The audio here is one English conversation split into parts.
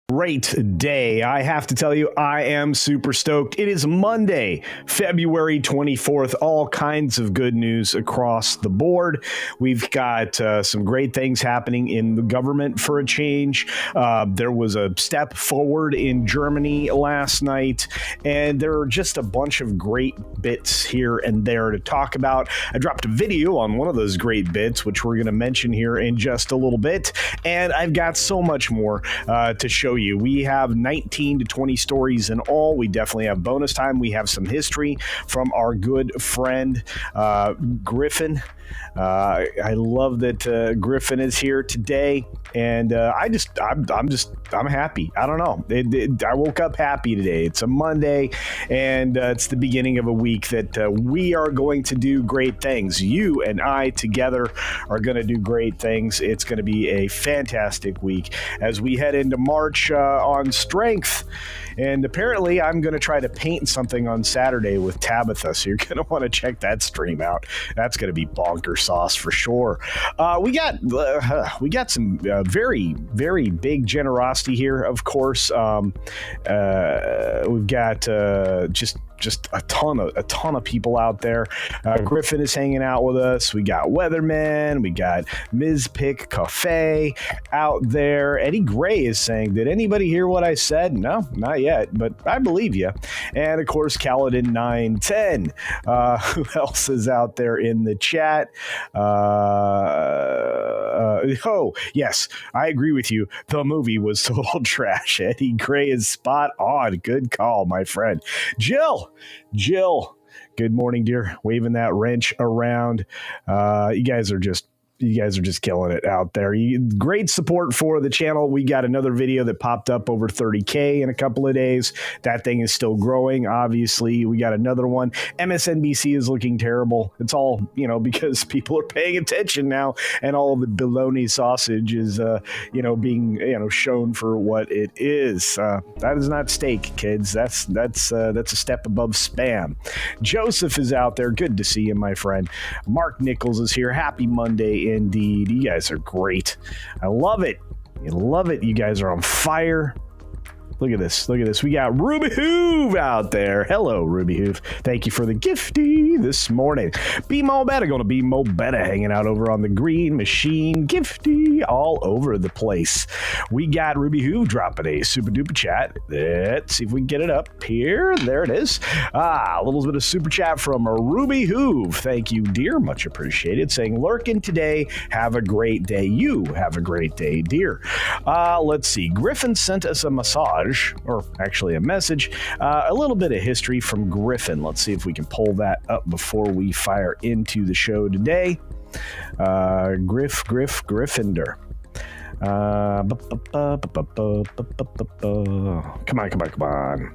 Great day. I have to tell you, I am super stoked. It is Monday, February 24th. All kinds of good news across the board. We've got some great things happening in the government for a change. There was a step forward in Germany last night, and there are just a bunch of great bits here and there to talk about. I dropped a video on one of those great bits, which we're going to mention here in just a little bit, and I've got so much more to show you. We have 19 to 20 stories in all. We definitely have bonus time. We have some history from our good friend Griffin. I love that Griffin is here today, and I'm happy. I don't know. I woke up happy today. It's a Monday, and it's the beginning of a week that we are going to do great things. You and I together are going to do great things. It's going to be a fantastic week as we head into March on strength. And apparently I'm going to try to paint something on Saturday with Tabitha, so you're going to want to check that stream out. That's going to be bonker sauce for sure. We got some very, very big generosity here, of course. We've got just a ton of people out there. Griffin is hanging out with us. We got Weatherman. We got Ms. Pick Cafe out there. Eddie Gray is saying, did anybody hear what I said? No, not yet, but I believe you. And of course, Kaladin 910. Who else is out there in the chat? Oh, yes, I agree with you. The movie was total trash. Eddie Gray is spot on. Good call, my friend. Jill, good morning, dear. Waving that wrench around. You guys are just killing it out there. Great support for the channel. We got another video that popped up over 30K in a couple of days. That thing is still growing. Obviously, we got another one. MSNBC is looking terrible. It's all, because people are paying attention now, and all the bologna sausage is, being, shown for what it is. That is not steak, kids. That's a step above spam. Joseph is out there. Good to see you, my friend. Mark Nichols is here. Happy Monday. Indeed. You guys are great. I love it. You love it. You guys are on fire. Look at this. We got Ruby Hoove out there. Hello, Ruby Hoove. Thank you for the gifty this morning. Be Mo Better. Going to be Mo Better hanging out over on the green machine. Gifty all over the place. We got Ruby Hoove dropping a super duper chat. Let's see if we can get it up here. There it is. A little bit of super chat from Ruby Hoove. Thank you, dear. Much appreciated. Saying, lurking today. Have a great day. You have a great day, dear. Let's see. Griffin sent us a massage. Or actually a message, a little bit of history from Griffin. Let's see if we can pull that up before we fire into the show today. Gryffindor. Come on.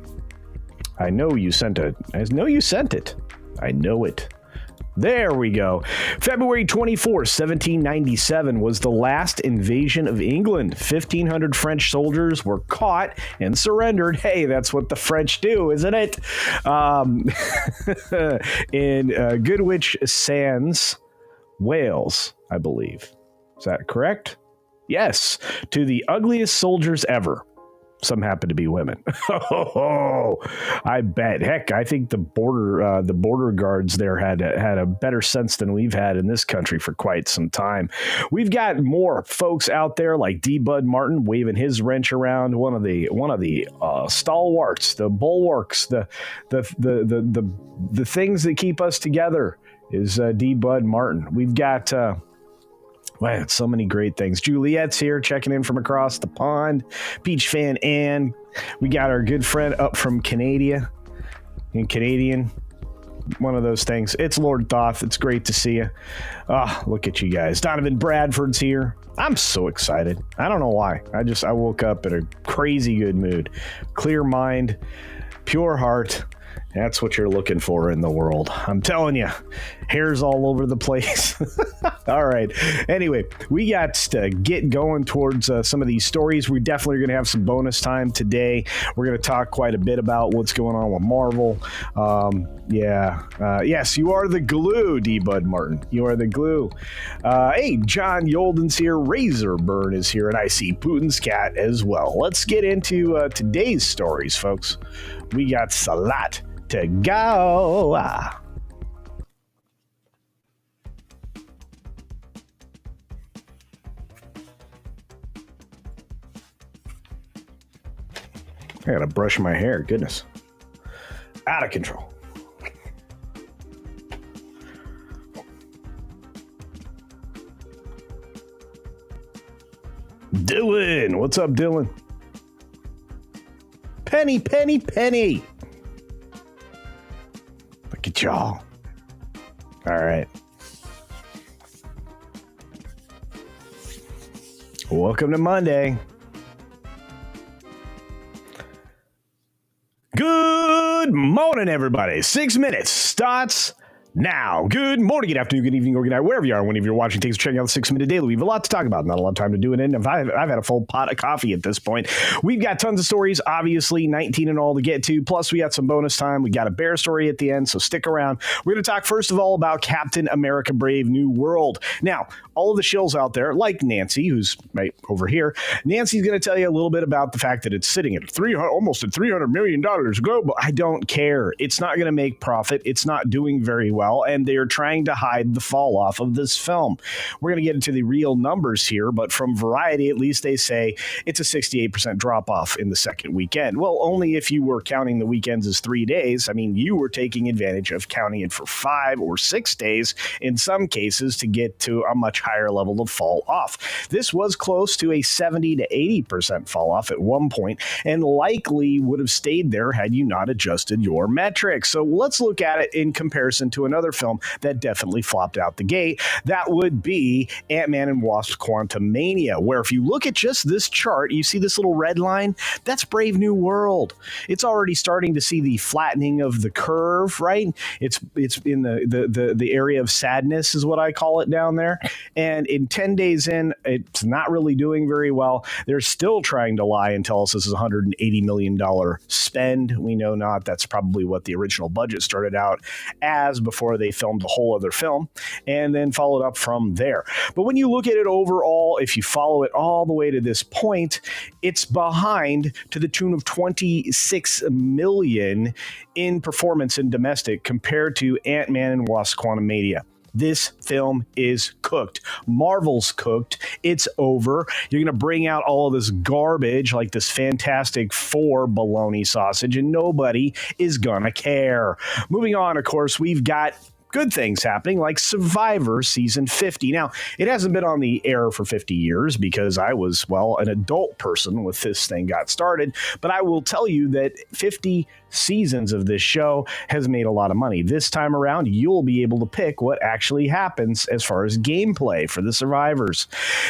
I know you sent it. I know it. There we go. February 24, 1797 was the last invasion of England. 1,500 French soldiers were caught and surrendered. Hey, that's what the French do, isn't it? In Goodwich Sands, Wales, I believe. Is that correct? Yes. To the ugliest soldiers ever. Some happen to be women. I bet. Heck, I think the border guards there had a better sense than we've had in this country for quite some time. We've got more folks out there like D. Bud Martin waving his wrench around. One of the stalwarts, the bulwarks, the things that keep us together is D. Bud Martin. We've got. Wow, so many great things. Juliet's here checking in from across the pond. Peach Fan Ann. We got our good friend up from Canada. In Canadian. One of those things. It's Lord Thoth. It's great to see you. Look at you guys. Donovan Bradford's here. I'm so excited. I don't know why. I woke up in a crazy good mood. Clear mind. Pure heart. That's what you're looking for in the world. I'm telling you, hair's all over the place. All right. Anyway, we got to get going towards some of these stories. We definitely are going to have some bonus time today. We're going to talk quite a bit about what's going on with Marvel. Yes, you are the glue, D. Bud Martin. You are the glue. Hey, John Yolden's here. Razorburn is here. And I see Putin's cat as well. Let's get into today's stories, folks. We got a lot to go. I gotta brush my hair. Goodness. Out of control. Dylan. What's up, Dylan? Penny. Look at y'all. All right. Welcome to Monday. Good morning, everybody. 6 minutes starts now. Good morning, good afternoon, good evening, or good night, wherever you are, whenever you're watching. Thanks for checking out the 6 Minute Daily. We have a lot to talk about, not a lot of time to do it in. I've had a full pot of coffee at this point. We've got tons of stories, obviously, 19 and all to get to. Plus, we got some bonus time. We got a bear story at the end, so stick around. We're going to talk, first of all, about Captain America Brave New World. Now, all of the shills out there, like Nancy, who's right over here, Nancy's going to tell you a little bit about the fact that it's sitting at almost at $300 million global. I don't care. It's not going to make profit. It's not doing very well. And they're trying to hide the fall off of this film. We're going to get into the real numbers here, but from Variety, at least they say it's a 68% drop off in the second weekend. Well, only if you were counting the weekends as 3 days. I mean, you were taking advantage of counting it for 5 or 6 days in some cases to get to a much higher level of fall off. This was close to a 70 to 80% fall off at one point and likely would have stayed there had you not adjusted your metrics. So let's look at it in comparison to another film that definitely flopped out the gate. That would be Ant-Man and Wasp Quantumania, where if you look at just this chart, you see this little red line? That's Brave New World. It's already starting to see the flattening of the curve, right? It's in the area of sadness is what I call it down there. And in 10 days in, it's not really doing very well. They're still trying to lie and tell us this is a $180 million spend. We know not. That's probably what the original budget started out as before they filmed the whole other film and then followed up from there. But when you look at it overall, if you follow it all the way to this point, it's behind to the tune of 26 million in performance in domestic compared to Ant-Man and Wasp Quantumania. This film is cooked. Marvel's cooked. It's over. You're going to bring out all of this garbage like this Fantastic Four bologna sausage, and nobody is going to care. Moving on, of course, we've got good things happening like Survivor season 50. Now, it hasn't been on the air for 50 years because I was, well, an adult person when this thing got started. But I will tell you that 50 seasons of this show has made a lot of money. This time around, you'll be able to pick what actually happens as far as gameplay for the survivors.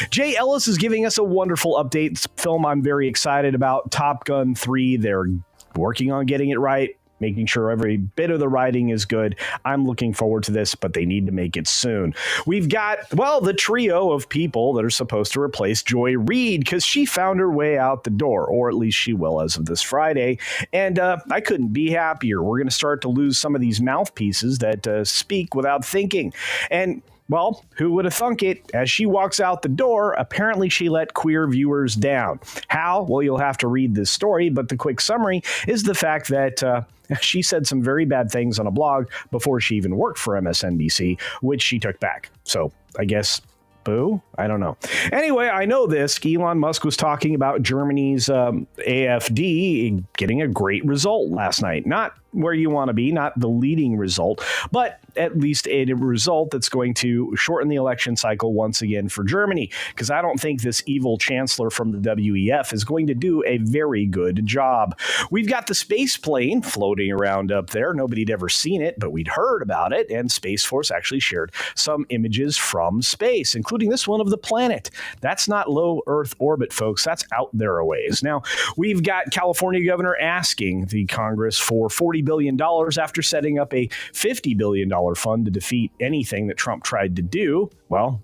Jay Ellis is giving us a wonderful update. It's a film I'm very excited about. Top Gun 3. They're working on getting it right, making sure every bit of the writing is good. I'm looking forward to this, but they need to make it soon. We've got, well, the trio of people that are supposed to replace Joy Reid because she found her way out the door, or at least she will as of this Friday. And I couldn't be happier. We're going to start to lose some of these mouthpieces that speak without thinking. And well, who would have thunk it? As she walks out the door, apparently she let queer viewers down. How? Well, you'll have to read this story, but the quick summary is the fact that she said some very bad things on a blog before she even worked for MSNBC, which she took back. So I guess, boo? I don't know. Anyway, I know this. Elon Musk was talking about Germany's AfD getting a great result last night. Not where you want to be, not the leading result, but at least a result that's going to shorten the election cycle once again for Germany, because I don't think this evil chancellor from the WEF is going to do a very good job. We've got the space plane floating around up there. Nobody'd ever seen it, but we'd heard about it, and Space Force actually shared some images from space, including this one of the planet. That's not low Earth orbit, folks. That's out there a ways. Now, we've got California governor asking the Congress for $40 $3 billion after setting up a $50 billion fund to defeat anything that Trump tried to do. Well,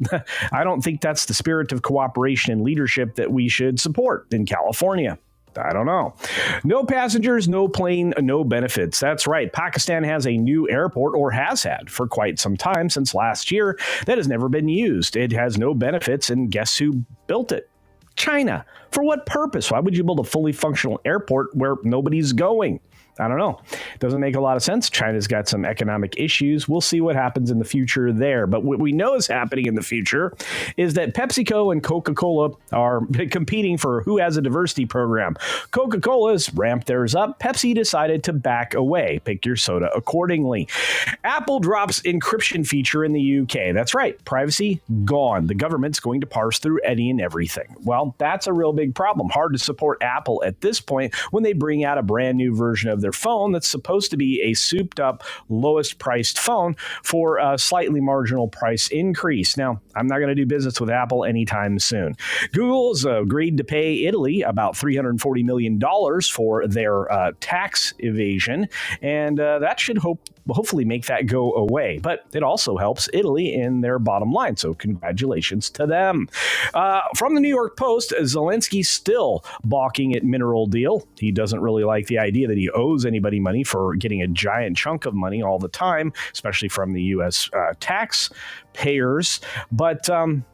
I don't think that's the spirit of cooperation and leadership that we should support in California. I don't know. No passengers, no plane, no benefits. That's right. Pakistan has a new airport, or has had for quite some time, since last year, that has never been used. It has no benefits, and guess who built it? China. For what purpose? Why would you build a fully functional airport where nobody's going? I don't know. Doesn't make a lot of sense. China's got some economic issues. We'll see what happens in the future there. But what we know is happening in the future is that PepsiCo and Coca-Cola are competing for who has a diversity program. Coca-Cola's ramped theirs up. Pepsi decided to back away. Pick your soda accordingly. Apple drops encryption feature in the UK. That's right. Privacy gone. The government's going to parse through any and everything. Well, that's a real big problem. Hard to support Apple at this point when they bring out a brand new version of their phone that's supposed to be a souped up, lowest priced phone for a slightly marginal price increase. Now, I'm not going to do business with Apple anytime soon. Google's agreed to pay Italy about $340 million for their tax evasion, and that should hopefully make that go away. But it also helps Italy in their bottom line, so congratulations to them. From the New York Post, Zelensky's still balking at mineral deal. He doesn't really like the idea that he owes anybody money for getting a giant chunk of money all the time, especially from the U.S. taxpayers. But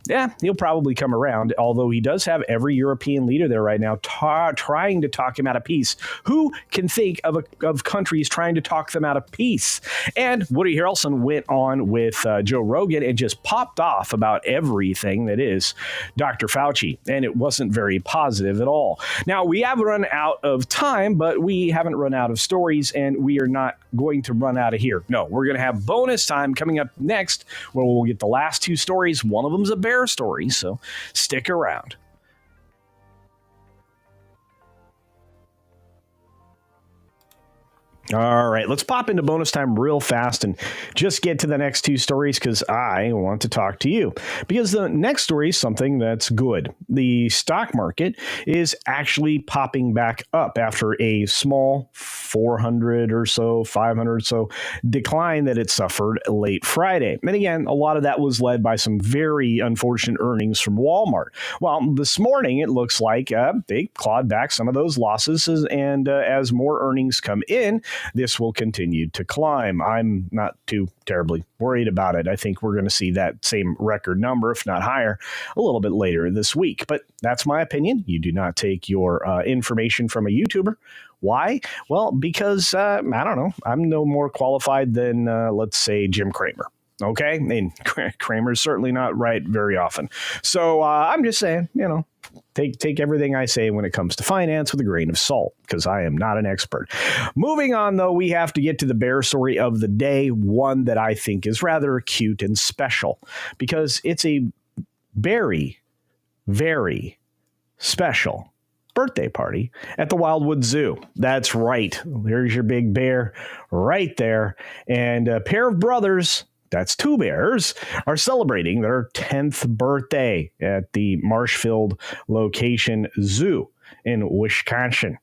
yeah, he'll probably come around, although he does have every European leader there right now trying to talk him out of peace. Who can think of countries trying to talk them out of peace? And Woody Harrelson went on with Joe Rogan and just popped off about everything that is Dr. Fauci, and it wasn't very positive at all. Now, we have run out of time, but we haven't run out of stories, and we are not going to run out of here. No, we're going to have bonus time coming up next, where we'll get the last two stories. One of them's a bear story, so stick around. All right, let's pop into bonus time real fast and just get to the next two stories, because I want to talk to you. Because the next story is something that's good. The stock market is actually popping back up after a small 400 or so, 500 or so decline that it suffered late Friday. And again, a lot of that was led by some very unfortunate earnings from Walmart. Well, this morning, it looks like they clawed back some of those losses, and as more earnings come in, this will continue to climb. I'm not too terribly worried about it. I think we're going to see that same record number, if not higher, a little bit later this week. But that's my opinion. You do not take your information from a YouTuber. Why? Well, because, I don't know, I'm no more qualified than, let's say, Jim Cramer. Okay? And Cramer's certainly not right very often. So I'm just saying, take everything I say when it comes to finance with a grain of salt, because I am not an expert. Moving on, though, we have to get to the bear story of the day, one that I think is rather cute and special, because it's a very, very special birthday party at the Wildwood Zoo. That's right. There's your big bear right there. And a pair of brothers, that's two bears, are celebrating their 10th birthday at the Marshfield location zoo in Wisconsin.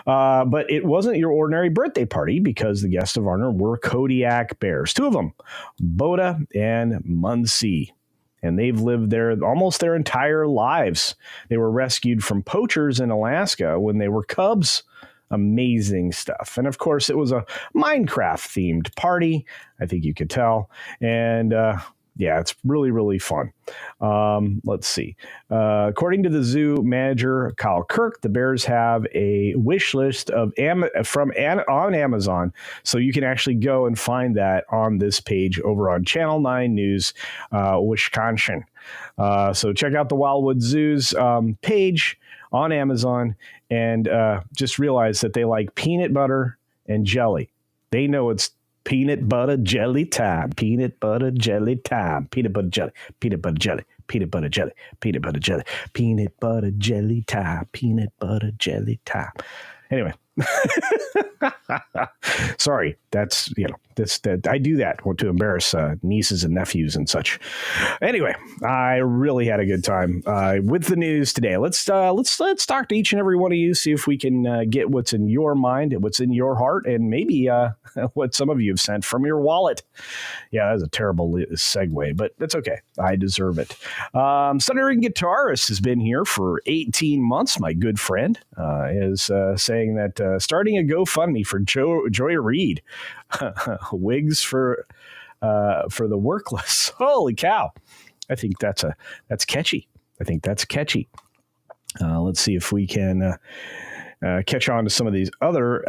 But it wasn't your ordinary birthday party, because the guests of honor were Kodiak bears, two of them, Boda and Muncie. And they've lived there almost their entire lives. They were rescued from poachers in Alaska when they were cubs. Amazing stuff. And of course, it was a Minecraft-themed party. I think you could tell. And yeah, it's really, really fun. Let's see. According to the zoo manager, Kyle Kirk, the bears have a wish list of on Amazon. So you can actually go and find that on this page over on Channel 9 News, Wisconsin. So check out the Wildwood Zoo's page on Amazon, and just realize that they like peanut butter and jelly. They know it's peanut butter jelly time. Peanut butter jelly time. Peanut butter jelly. Peanut butter jelly. Peanut butter jelly. Peanut butter jelly. Peanut butter jelly time. Peanut butter jelly time. Anyway, Sorry, that's that I do that to embarrass nieces and nephews and such. Anyway, I really had a good time with the news today. Let's talk to each and every one of you, see if we can get what's in your mind, what's in your heart, and maybe what some of you have sent from your wallet. Yeah, that was a terrible segue, but that's okay. I deserve it. Stuttering Guitarist has been here for 18 months. My good friend is saying that starting a GoFundMe for Joy Reid, wigs for the workless. Holy cow! I think that's catchy. I think that's catchy. Let's see if we can catch on to some of these other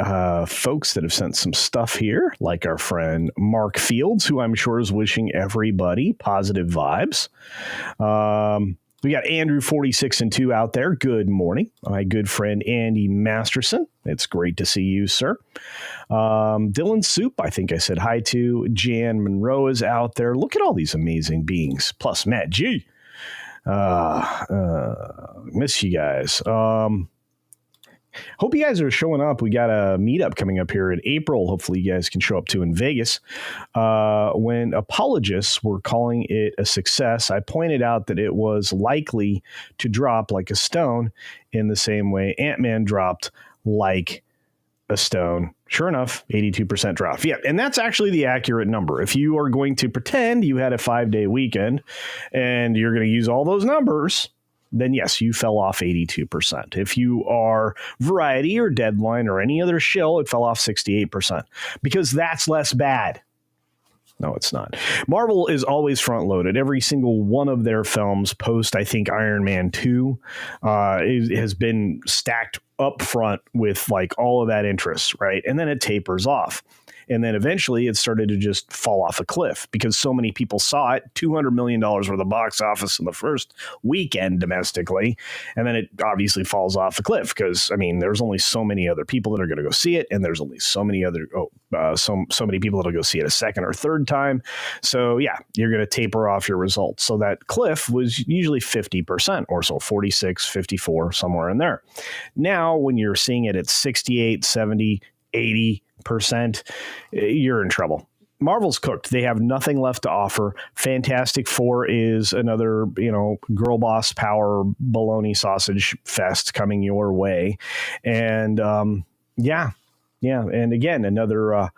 folks that have sent some stuff here, like our friend Mark Fields, who I'm sure is wishing everybody positive vibes. We got Andrew 46 and 2 out there. Good morning. My good friend Andy Masterson. It's great to see you, sir. Dylan Soup, I think I said hi to. Jan Monroe is out there. Look at all these amazing beings. Plus Matt G. Miss you guys. Hope you guys are showing up. We got a meetup coming up here in April. Hopefully you guys can show up to in Vegas. When apologists were calling it a success, I pointed out that it was likely to drop like a stone in the same way Ant-Man dropped like a stone. Sure enough, 82% drop. Yeah, and that's actually the accurate number. If you are going to pretend you had a 5-day weekend and you're going to use all those numbers, then yes, you fell off 82%. If you are Variety or Deadline or any other shill, it fell off 68% because that's less bad. No, it's not. Marvel is always front loaded. Every single one of their films post, I think, Iron Man 2 has been stacked up front with like all of that interest, right? And then it tapers off. And then eventually it started to just fall off a cliff because so many people saw it, $200 million worth of box office in the first weekend domestically. And then it obviously falls off a cliff because, I mean, there's only so many other people that are going to go see it. And there's only so many other, so many people that'll go see it a second or third time. So yeah, you're going to taper off your results. So that cliff was usually 50% or so, 46, 54, somewhere in there. Now, when you're seeing it at 68, 70, 80%, you're in trouble. Marvel's cooked. They have nothing left to offer. Fantastic Four is another, girl boss power baloney sausage fest coming your way. And yeah. And again, another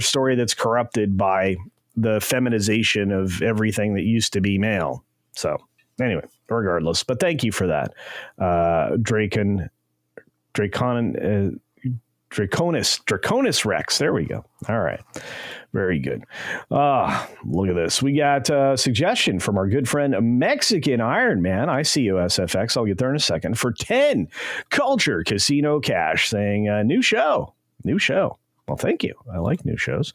story that's corrupted by the feminization of everything that used to be male. So anyway, regardless, but thank you for that. Draconis Rex. There we go. All right. Very good. Look at this. We got a suggestion from our good friend, Mexican Iron Man. I see you, SFX. I'll get there in a second. For 10 Culture Casino Cash, saying new show. Well, thank you. I like new shows.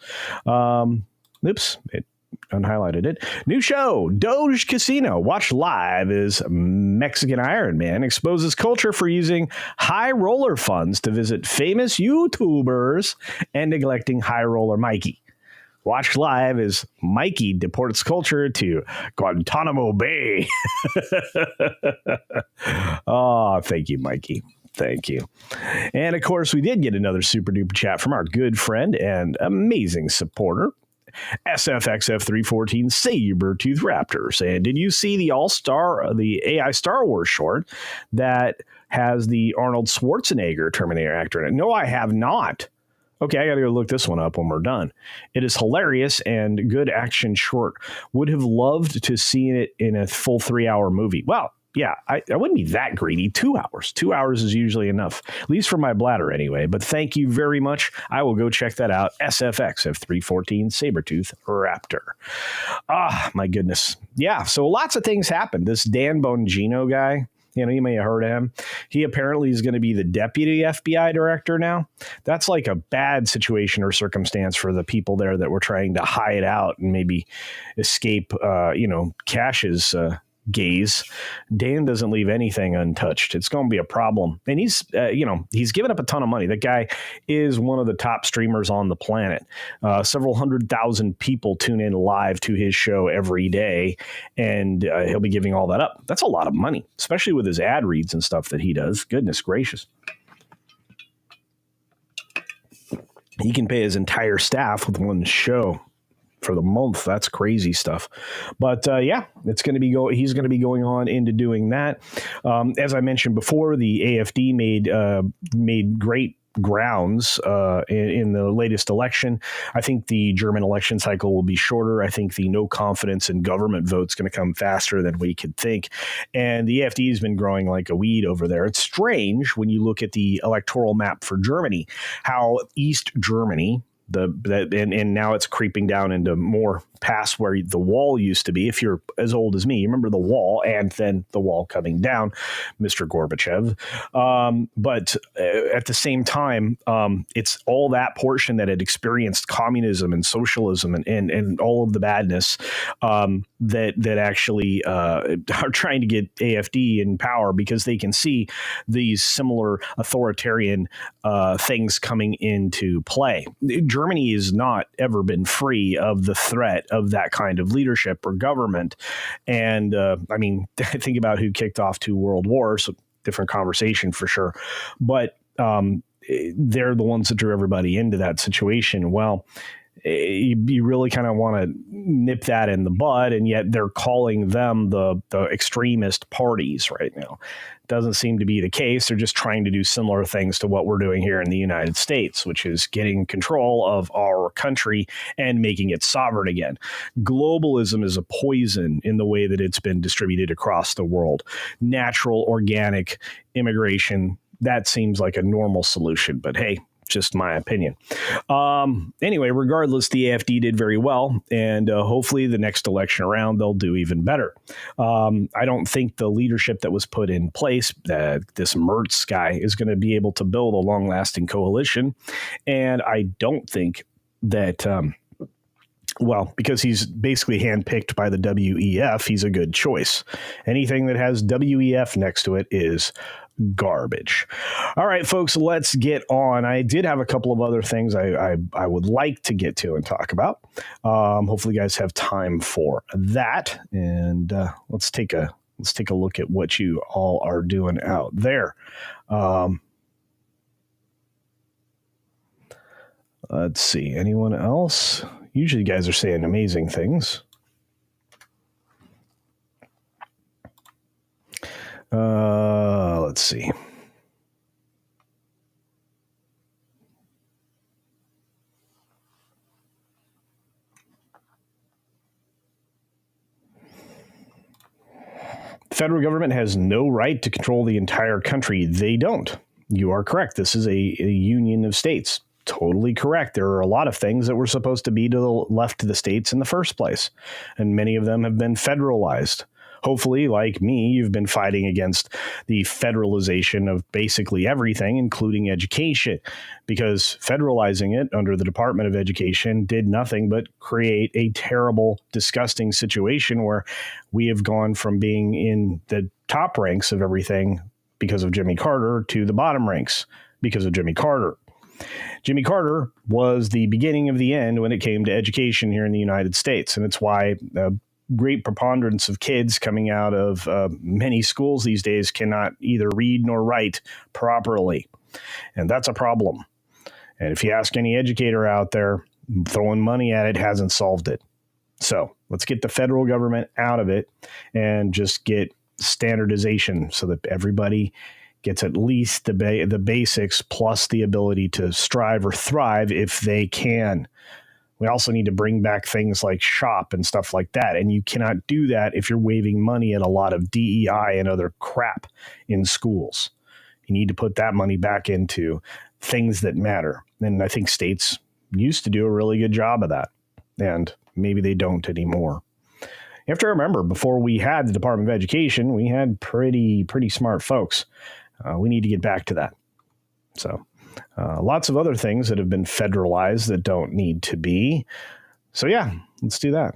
Oops. It unhighlighted it. New show, Doge Casino. Watch live as Mexican Iron Man exposes culture for using high roller funds to visit famous YouTubers and neglecting high roller Mikey. Watch live as Mikey deports culture to Guantanamo Bay. Oh, thank you, Mikey. Thank you. And of course, we did get another super duper chat from our good friend and amazing supporter, SFXF314 Sabertooth Raptor, saying, did you see the the AI Star Wars short that has the Arnold Schwarzenegger Terminator actor in it? No, I have not. Okay, I got to go look this one up when we're done. It is hilarious and good action short. Would have loved to see it in a full 3-hour movie. Well, yeah, I wouldn't be that greedy. 2 hours. 2 hours is usually enough, at least for my bladder anyway. But thank you very much. I will go check that out. SFX of 314 Sabertooth Raptor. My goodness. Yeah, so lots of things happened. This Dan Bongino guy, you may have heard of him. He apparently is going to be the deputy FBI director now. That's like a bad situation or circumstance for the people there that were trying to hide out and maybe escape, Cash's gaze. Dan doesn't leave anything untouched. It's going to be a problem. And he's given up a ton of money. That guy is one of the top streamers on the planet. Several 100,000 people tune in live to his show every day, and he'll be giving all that up. That's a lot of money, especially with his ad reads and stuff that he does. Goodness gracious. He can pay his entire staff with one show for the month. That's crazy stuff. But yeah, it's going to be he's going to be going on into doing that. As I mentioned before, the AFD made great grounds in the latest election. I think the German election cycle will be shorter. I think the no confidence in government vote's going to come faster than we could think. And the AFD has been growing like a weed over there. It's strange when you look at the electoral map for Germany, how East Germany, and now it's creeping down into more past where the wall used to be. If you're as old as me, you remember the wall and then the wall coming down, Mr. Gorbachev. But at the same time, it's all that portion that had experienced communism and socialism and all of the badness that actually are trying to get AFD in power because they can see these similar authoritarian things coming into play. Germany has not ever been free of the threat of that kind of leadership or government. And I mean, think about who kicked off 2 world wars, different conversation for sure. But they're the ones that drew everybody into that situation. Well, you really kind of want to nip that in the bud, and yet they're calling them the extremist parties right now. Doesn't seem to be the case. They're just trying to do similar things to what we're doing here in the United States, which is getting control of our country and making it sovereign again. Globalism is a poison in the way that it's been distributed across the world. Natural, organic immigration, that seems like a normal solution, but hey, just my opinion. Anyway, regardless, the AFD did very well, and hopefully the next election around, they'll do even better. I don't think the leadership that was put in place, this Merz guy, is going to be able to build a long-lasting coalition, and I don't think that... well, because he's basically handpicked by the WEF, he's a good choice. Anything that has WEF next to it is garbage. All right, folks, let's get on. I did have a couple of other things I would like to get to and talk about. Hopefully, you guys have time for that. And let's take a look at what you all are doing out there. Let's see. Anyone else? Usually, you guys are saying amazing things. Let's see. The federal government has no right to control the entire country. They don't. You are correct. This is a union of states. Totally correct. There are a lot of things that were supposed to be to the left to the states in the first place, and many of them have been federalized. Hopefully, like me, you've been fighting against the federalization of basically everything, including education, because federalizing it under the Department of Education did nothing but create a terrible, disgusting situation where we have gone from being in the top ranks of everything because of Jimmy Carter to the bottom ranks because of Jimmy Carter. Jimmy Carter was the beginning of the end when it came to education here in the United States, and it's why great preponderance of kids coming out of many schools these days cannot either read nor write properly. And that's a problem. And if you ask any educator out there, throwing money at it hasn't solved it. So let's get the federal government out of it and just get standardization so that everybody gets at least the basics plus the ability to strive or thrive if they can. We also need to bring back things like SHOP and stuff like that. And you cannot do that if you're waving money at a lot of DEI and other crap in schools. You need to put that money back into things that matter. And I think states used to do a really good job of that. And maybe they don't anymore. You have to remember, before we had the Department of Education, we had pretty smart folks. We need to get back to that. So lots of other things that have been federalized that don't need to be. So yeah, let's do that.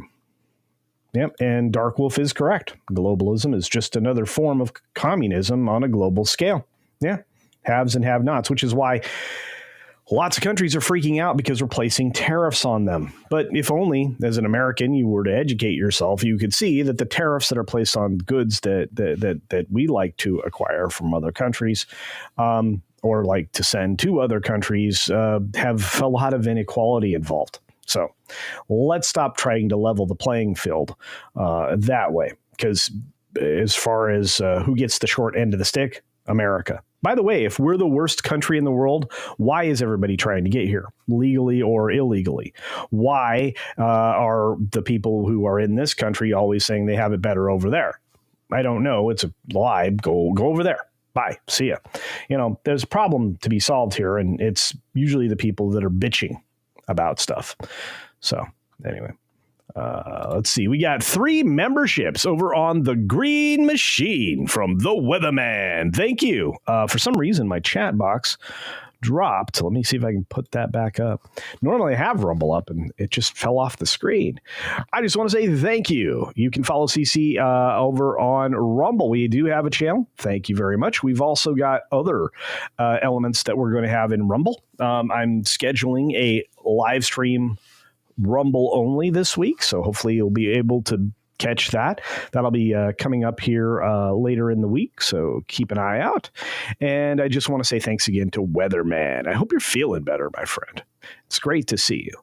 Yep. And Dark Wolf is correct. Globalism is just another form of communism on a global scale. Yeah. Haves and have-nots, which is why lots of countries are freaking out because we're placing tariffs on them. But if only, as an American, you were to educate yourself, you could see that the tariffs that are placed on goods that we like to acquire from other countries or like to send to other countries have a lot of inequality involved. So let's stop trying to level the playing field that way, because as far as who gets the short end of the stick, America. By the way, if we're the worst country in the world, why is everybody trying to get here, legally or illegally? Why are the people who are in this country always saying they have it better over there? I don't know. It's a lie. Go over there. Bye. See ya. There's a problem to be solved here, and it's usually the people that are bitching about stuff. So anyway. Let's see. We got 3 memberships over on the Green Machine from the Weatherman. Thank you. For some reason, my chat box dropped. Let me see if I can put that back up. Normally, I have Rumble up, and it just fell off the screen. I just want to say thank you. You can follow CC over on Rumble. We do have a channel. Thank you very much. We've also got other elements that we're going to have in Rumble. I'm scheduling a live stream Rumble only this week, so hopefully you'll be able to catch that. That'll be coming up here later in the week, so keep an eye out. And I just want to say thanks again to Weatherman. I hope you're feeling better, my friend. It's great to see you.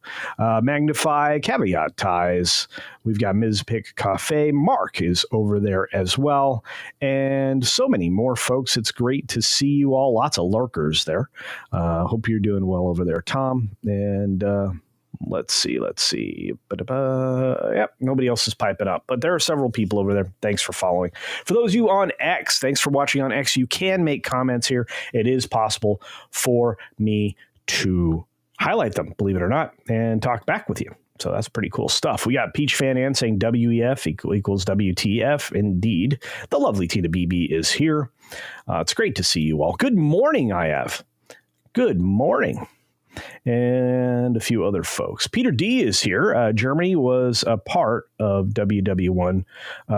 Magnify, Caveat Ties. We've got Ms. Pick Cafe. Mark is over there as well. And so many more folks. It's great to see you all. Lots of lurkers there. Hope you're doing well over there, Tom. And let's see. Yep, nobody else is piping up, but there are several people over there. Thanks for following. For those of you on X, thanks for watching on X. You can make comments here. It is possible for me to highlight them, believe it or not, and talk back with you. So that's pretty cool stuff. We got Peach Fan Ann saying WEF equals WTF. Indeed. The lovely Tina BB is here. It's great to see you all. Good morning, IF. Good morning. And a few other folks. Peter D is here. Germany was a part of WW1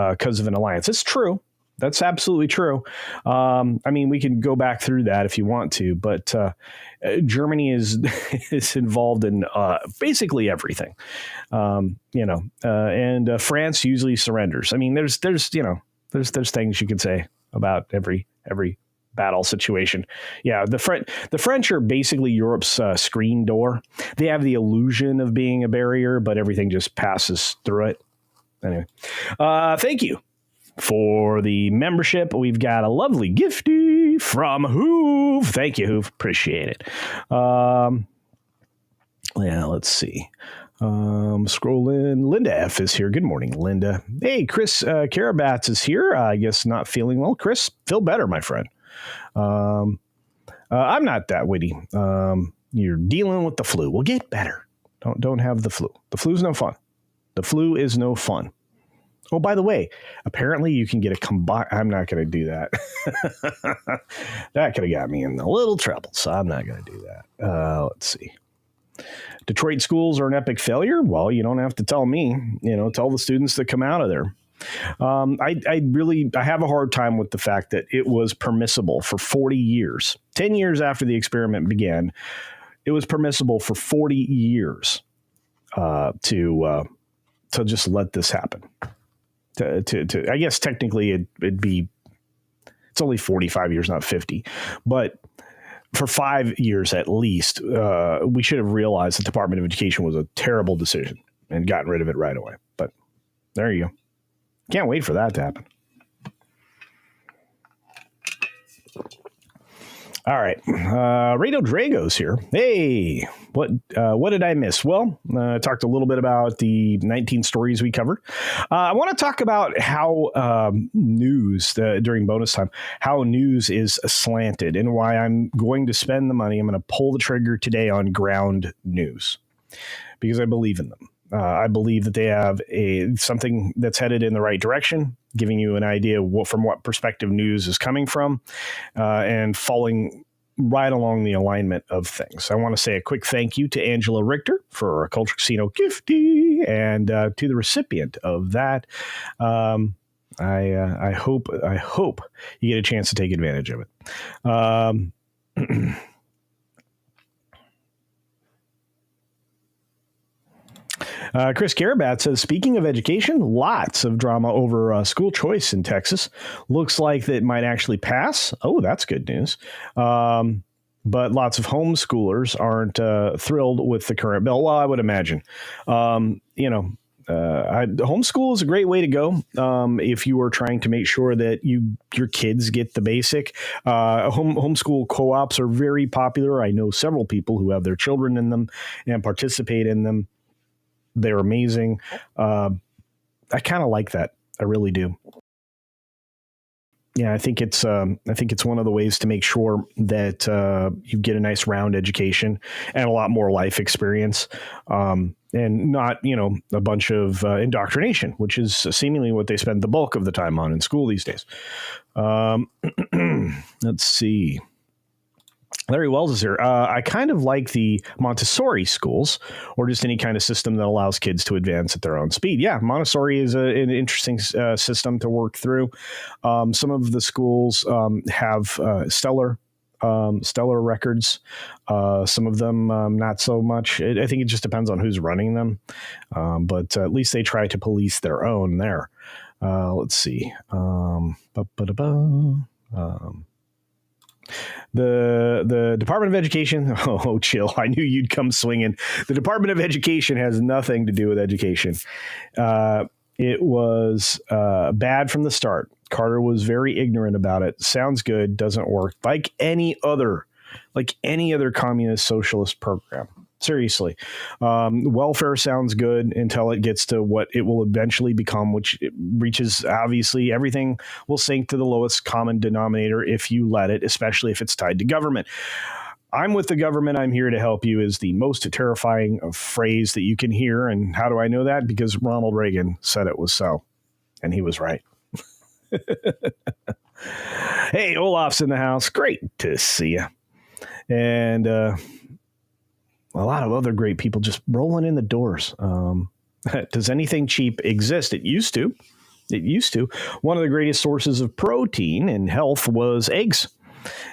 because of an alliance. It's true. That's absolutely true. I mean, we can go back through that if you want to, but Germany is is involved in basically everything. And France usually surrenders. I mean, there's things you could say about every battle situation. Yeah, the French are basically Europe's screen door. They have the illusion of being a barrier, but everything just passes through it. Anyway, thank you for the membership. We've got a lovely gifty from Hoove. Thank you, Hoove. Appreciate it. Let's see. Scrolling. Linda F is here. Good morning, Linda. Hey, Chris Karabats is here. I guess not feeling well. Chris, feel better, my friend. I'm not that witty. You're dealing with the flu. Well, get better. Don't have the flu. The flu's no fun. The flu is no fun. Oh, by the way, apparently you can get a combined. I'm not going to do that. That could have got me in a little trouble, so I'm not going to do that. Let's see. Detroit schools are an epic failure. Well, you don't have to tell me. Tell the students that come out of there. I have a hard time with the fact that it was permissible for 40 years, 10 years after the experiment began. It was permissible for 40 years to just let this happen. I guess technically it's only 45 years, not 50, but for 5 years at least, we should have realized the Department of Education was a terrible decision and gotten rid of it right away. But there you go. Can't wait for that to happen. All right. Rado Drago's here. Hey, what did I miss? Well, I talked a little bit about the 19 stories we covered. I want to talk about how news, during bonus time, how news is slanted and why I'm going to spend the money. I'm going to pull the trigger today on ground news because I believe in them. I believe that they have something that's headed in the right direction, giving you an idea from what perspective news is coming from, and falling right along the alignment of things. I want to say a quick thank you to Angela Richter for a Culture Casino gifty, and to the recipient of that. I hope you get a chance to take advantage of it. Chris Karabat says, speaking of education, lots of drama over school choice in Texas. Looks like that might actually pass. Oh, that's good news. but lots of homeschoolers aren't thrilled with the current bill. Well, I would imagine, homeschool is a great way to go if you are trying to make sure that your kids get the basic. Homeschool co-ops are very popular. I know several people who have their children in them and participate in them. They're amazing. I kind of like that. I really do. Yeah, I think it's one of the ways to make sure that you get a nice round education and a lot more life experience, and not a bunch of indoctrination, which is seemingly what they spend the bulk of the time on in school these days. Let's see. Larry Wells is here. I kind of like the Montessori schools, or just any kind of system that allows kids to advance at their own speed. Yeah, Montessori is an interesting system to work through. Some of the schools have stellar records. Some of them not so much. I think it just depends on who's running them. But at least they try to police their own there. Let's see. The Department of Education. Oh, chill. I knew you'd come swinging. The Department of Education has nothing to do with education. It was bad from the start. Carter was very ignorant about it. Sounds good. Doesn't work. Like any other communist socialist program. Seriously. Welfare sounds good until it gets to what it will eventually become, which it reaches, obviously, everything will sink to the lowest common denominator if you let it, especially if it's tied to government. I'm with the government. I'm here to help you is the most terrifying phrase that you can hear. And how do I know that? Because Ronald Reagan said it was so. And he was right. Hey, Olaf's in the house. Great to see you. And a lot of other great people just rolling in the doors. Does anything cheap exist? It used to. One of the greatest sources of protein and health was eggs.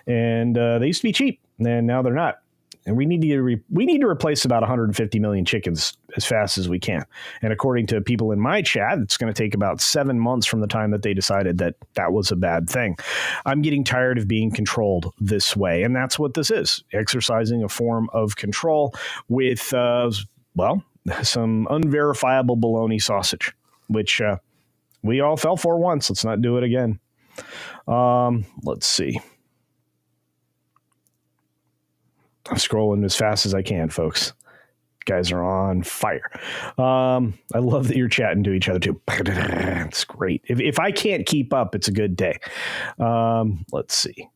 And they used to be cheap, and now they're not. And we need to replace about 150 million chickens as fast as we can. And according to people in my chat, it's going to take about 7 months from the time that they decided that was a bad thing. I'm getting tired of being controlled this way. And that's what this is, exercising a form of control with, some unverifiable bologna sausage, which we all fell for once. Let's not do it again. Let's see. I'm scrolling as fast as I can, folks. Guys are on fire. I love that you're chatting to each other too. It's great. If I can't keep up, it's a good day. Let's see.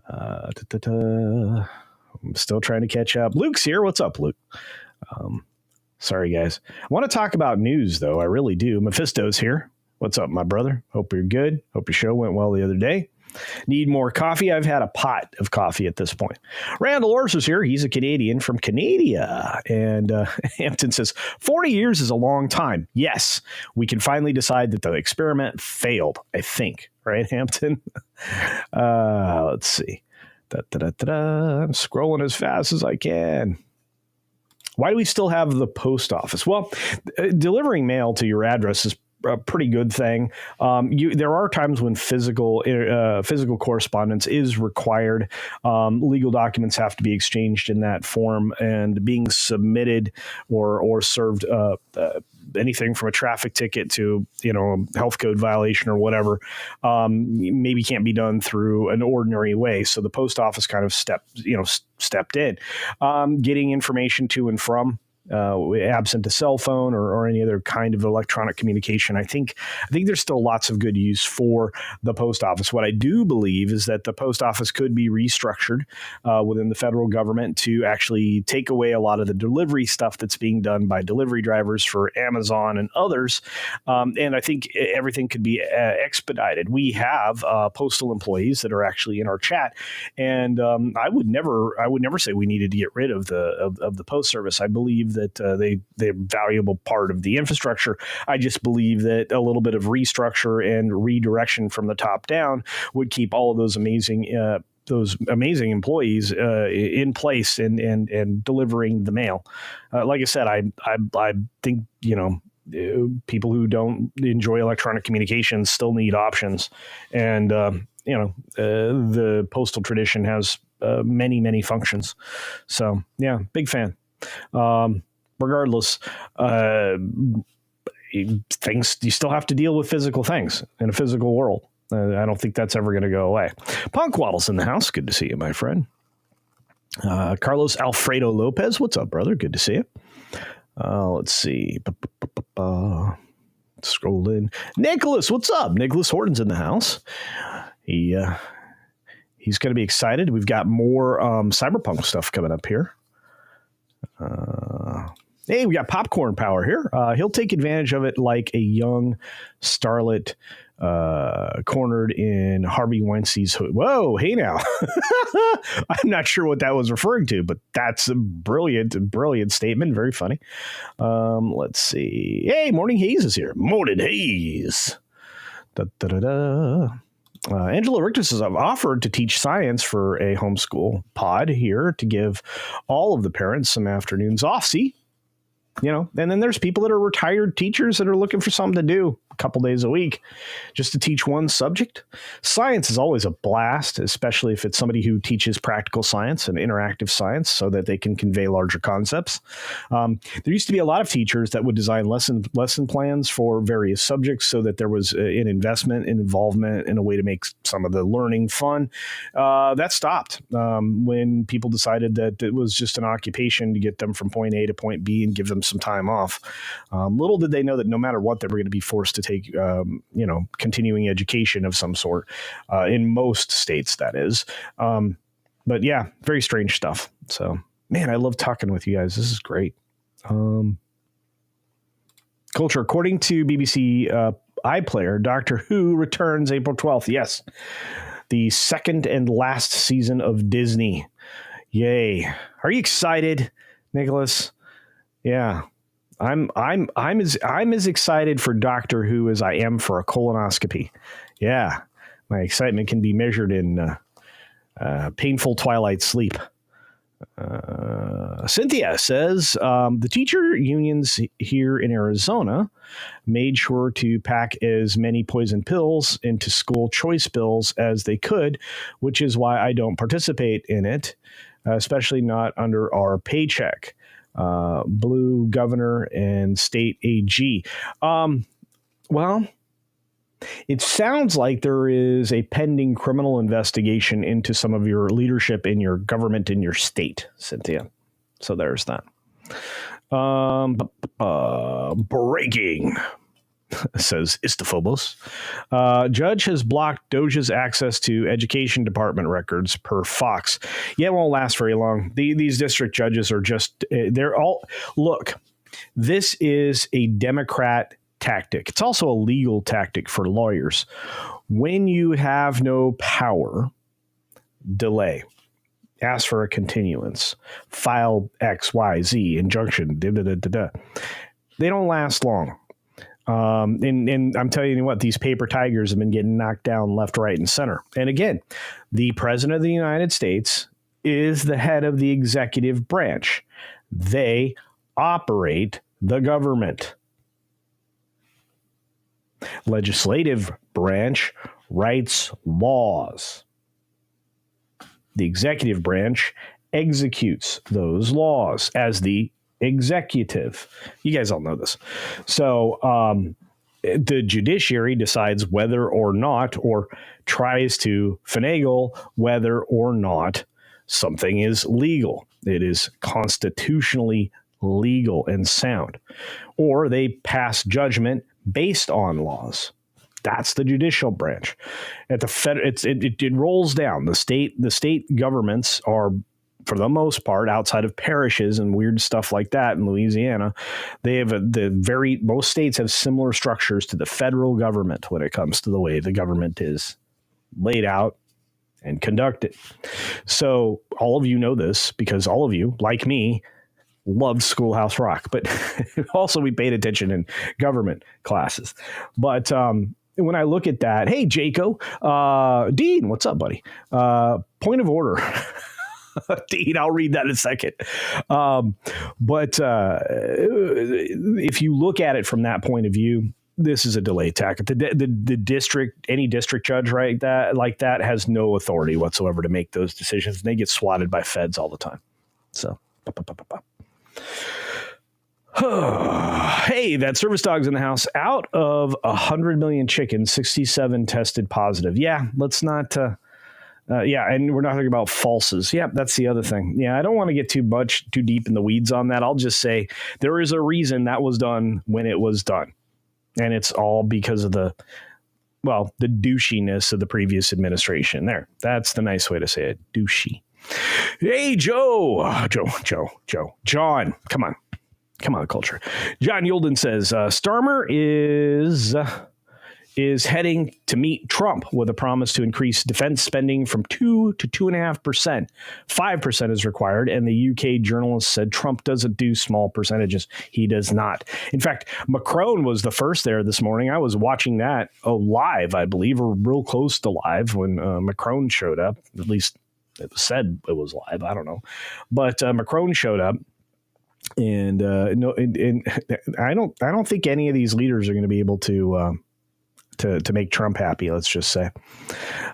I'm still trying to catch up. Luke's here. What's up, Luke? Sorry, guys. I want to talk about news, though. I really do. Mephisto's here. What's up, my brother? Hope you're good. Hope your show went well the other day. Need more coffee? I've had a pot of coffee at this point. Randall Orrs is here. He's a Canadian from Canada. And Hampton says, 40 years is a long time. Yes, we can finally decide that the experiment failed, I think. Right, Hampton? Let's see. I'm scrolling as fast as I can. Why do we still have the post office? Well, delivering mail to your address is a pretty good thing. There are times when physical correspondence is required. Legal documents have to be exchanged in that form, and being submitted or served anything from a traffic ticket to a health code violation or whatever maybe can't be done through an ordinary way. So the post office kind of stepped in, getting information to and from. Absent a cell phone or any other kind of electronic communication, I think there's still lots of good use for the post office. What I do believe is that the post office could be restructured within the federal government to actually take away a lot of the delivery stuff that's being done by delivery drivers for Amazon and others. And I think everything could be expedited. We have postal employees that are actually in our chat, and I would never say we needed to get rid of the post service. I believe that they're a valuable part of the infrastructure. I just believe that a little bit of restructure and redirection from the top down would keep all of those amazing employees in place and delivering the mail. Like I said, I think people who don't enjoy electronic communications still need options, and the postal tradition has many, many functions. So, yeah, big fan. Regardless, things, you still have to deal with physical things in a physical world. I don't think that's ever going to go away. Punk Waddle's in the house. Good to see you, my friend. Carlos Alfredo Lopez. What's up, brother? Good to see you. Let's see. Scroll in. Nicholas, what's up? Nicholas Horton's in the house. He's going to be excited. We've got more cyberpunk stuff coming up here. Hey, we got popcorn power here. He'll take advantage of it like a young starlet cornered in Harvey Weinstein's hood. Whoa, hey now. I'm not sure what that was referring to, but that's a brilliant statement. Very funny. Let's see. Hey, Morning Hayes is here. Morning Hayes. Da, da, da, da. Angela Rictus has offered to teach science for a homeschool pod here to give all of the parents some afternoons off. See? And then there's people that are retired teachers that are looking for something to do a couple days a week just to teach one subject. Science is always a blast, especially if it's somebody who teaches practical science and interactive science so that they can convey larger concepts. There used to be a lot of teachers that would design lesson plans for various subjects so that there was an investment and involvement in a way to make some of the learning fun. That stopped when people decided that it was just an occupation to get them from point A to point B and give them some time off. Little did they know that no matter what, they were going to be forced to take, continuing education of some sort in most states, that is. But yeah, very strange stuff. So, man, I love talking with you guys. This is great. Culture. According to BBC iPlayer, Doctor Who returns April 12th. Yes. The second and last season of Disney. Yay. Are you excited, Nicholas? Yeah. I'm as excited for Doctor Who as I am for a colonoscopy. Yeah. My excitement can be measured in painful twilight sleep. Cynthia says the teacher unions here in Arizona made sure to pack as many poison pills into school choice bills as they could, which is why I don't participate in it, especially not under our paycheck. Blue governor and state AG. Well, it sounds like there is a pending criminal investigation into some of your leadership in your government in your state, Cynthia. So there's that. Breaking, says Istophobos. Judge has blocked Doge's access to education department records per Fox. Yeah, it won't last very long. These district judges are just, they're all, look, this is a Democrat tactic. It's also a legal tactic for lawyers. When you have no power, delay. Ask for a continuance. File X, Y, Z, injunction. Da, da, da, da, da. They don't last long. And I'm telling you what, these paper tigers have been getting knocked down left, right, and center. And again, the president of the United States is the head of the executive branch. They operate the government. Legislative branch writes laws. The executive branch executes those laws as the executive. You guys all know this. So the judiciary decides whether or not, or tries to finagle whether or not something is legal. It is constitutionally legal and sound. Or they pass judgment based on laws. That's the judicial branch. At the it rolls down. The state governments are, for the most part, outside of parishes and weird stuff like that in Louisiana, they have most states have similar structures to the federal government when it comes to the way the government is laid out and conducted. So all of you know this because all of you, like me, loved Schoolhouse Rock, but also we paid attention in government classes. But when I look at that, hey, Jaco, Dean, what's up, buddy? Point of order. Dean, I'll read that in a second. But if you look at it from that point of view, this is a delay tactic. The district, any district judge, right, that has no authority whatsoever to make those decisions. And they get swatted by feds all the time. So, hey, that service dog's in the house. Out of 100 million chickens, 67 tested positive. Yeah, let's not. And we're not talking about falses. Yeah, that's the other thing. Yeah, I don't want to get too deep in the weeds on that. I'll just say there is a reason that was done when it was done. And it's all because of the douchiness of the previous administration. There, that's the nice way to say it. Douchey. Hey, John, come on, culture. John Yulden says, Starmer is heading to meet Trump with a promise to increase defense spending from 2 to 2.5%. 5% is required, and the UK journalist said Trump doesn't do small percentages. He does not. In fact, Macron was the first there this morning. I was watching that live, I believe, or real close to live when Macron showed up. At least it said it was live. I don't know. But Macron showed up. And I don't think any of these leaders are going to be able to make Trump happy, let's just say.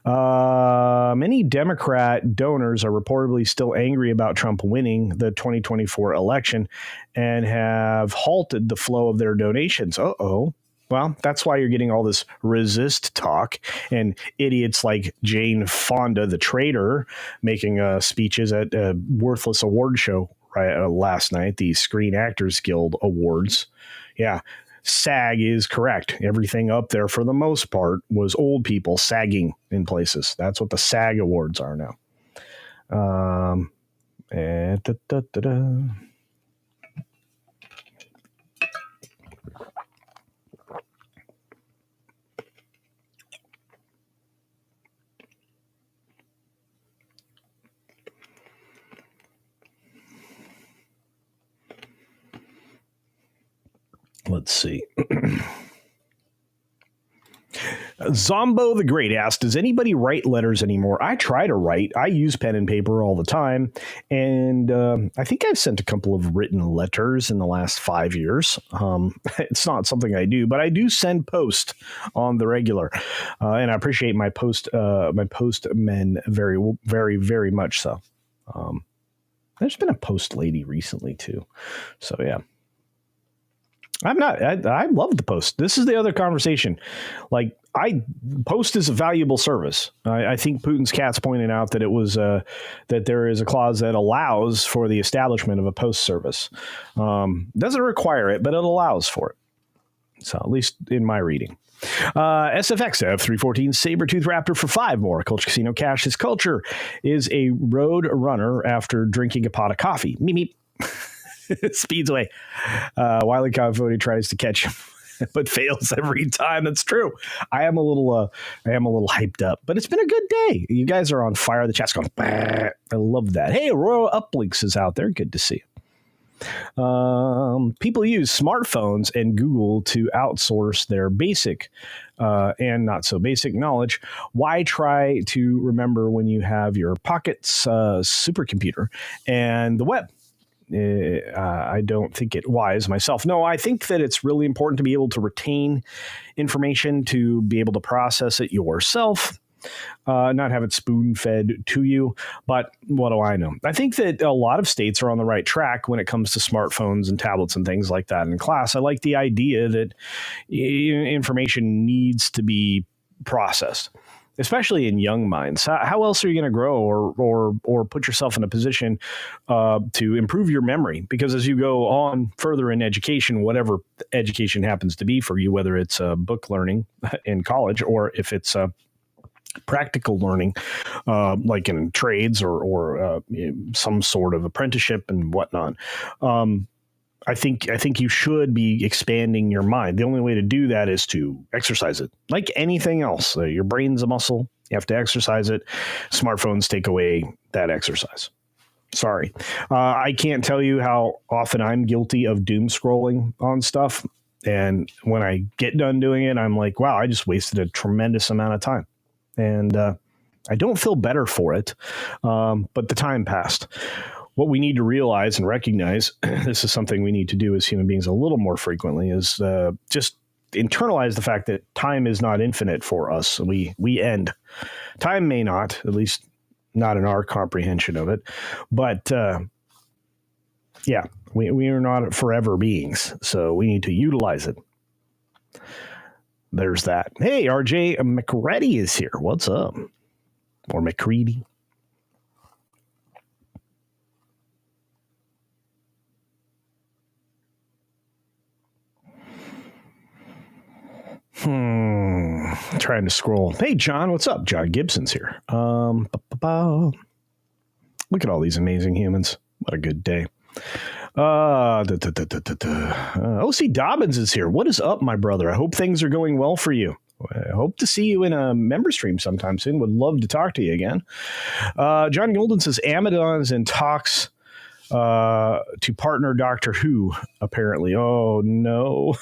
Many Democrat donors are reportedly still angry about Trump winning the 2024 election and have halted the flow of their donations. Well, that's why you're getting all this resist talk and idiots like Jane Fonda, the traitor, making speeches at a worthless award show last night, the Screen Actors Guild Awards. Yeah. SAG is correct. Everything up there, for the most part, was old people sagging in places. That's what the SAG Awards are now. Let's see. Zombo the Great asked, does anybody write letters anymore? I try to write. I use pen and paper all the time. And I think I've sent a couple of written letters in the last 5 years. It's not something I do, but I do send post on the regular. And I appreciate my postmen very, very, very much so. There's been a post lady recently, too. So, yeah. I love the post. This is the other conversation. Like, post is a valuable service. I think Putin's cat's pointed out that it was that there is a clause that allows for the establishment of a post service. Doesn't require it, but it allows for it. So at least in my reading. SFX F314 Sabertooth Raptor for 5 more. Culture Casino Cash. His culture is a road runner after drinking a pot of coffee. Meep meep. Speeds away. Wiley Coyote tries to catch him, but fails every time. That's true. I am a little hyped up, but it's been a good day. You guys are on fire. The chat's going, bah. I love that. Hey, Royal Uplinks is out there. Good to see you. People use smartphones and Google to outsource their basic and not so basic knowledge. Why try to remember when you have your pocket's supercomputer and the web? I don't think it wise myself. No, I think that it's really important to be able to retain information, to be able to process it yourself, not have it spoon-fed to you. But what do I know? I think that a lot of states are on the right track when it comes to smartphones and tablets and things like that in class. I like the idea that information needs to be processed, especially in young minds. How else are you going to grow or put yourself in a position to improve your memory? Because as you go on further in education, whatever education happens to be for you, whether it's book learning in college or if it's practical learning, like in trades or some sort of apprenticeship and whatnot, I think you should be expanding your mind. The only way to do that is to exercise it. Like anything else, your brain's a muscle. You have to exercise it. Smartphones take away that exercise. Sorry. I can't tell you how often I'm guilty of doom scrolling on stuff. And when I get done doing it, I'm like, wow, I just wasted a tremendous amount of time. And I don't feel better for it. But the time passed. What we need to realize and recognize, this is something we need to do as human beings a little more frequently, is just internalize the fact that time is not infinite for us. We end. Time may not, at least not in our comprehension of it. But yeah, we are not forever beings, so we need to utilize it. There's that. Hey, RJ McReady is here. What's up? Or McCready. Trying to scroll. Hey, John, what's up? John Gibson's here. Look at all these amazing humans. What a good day. OC Dobbins is here. What is up, my brother? I hope things are going well for you. I hope to see you in a member stream sometime soon. Would love to talk to you again. John Golden says Amazon is in talks to partner Doctor Who, apparently. Oh, no.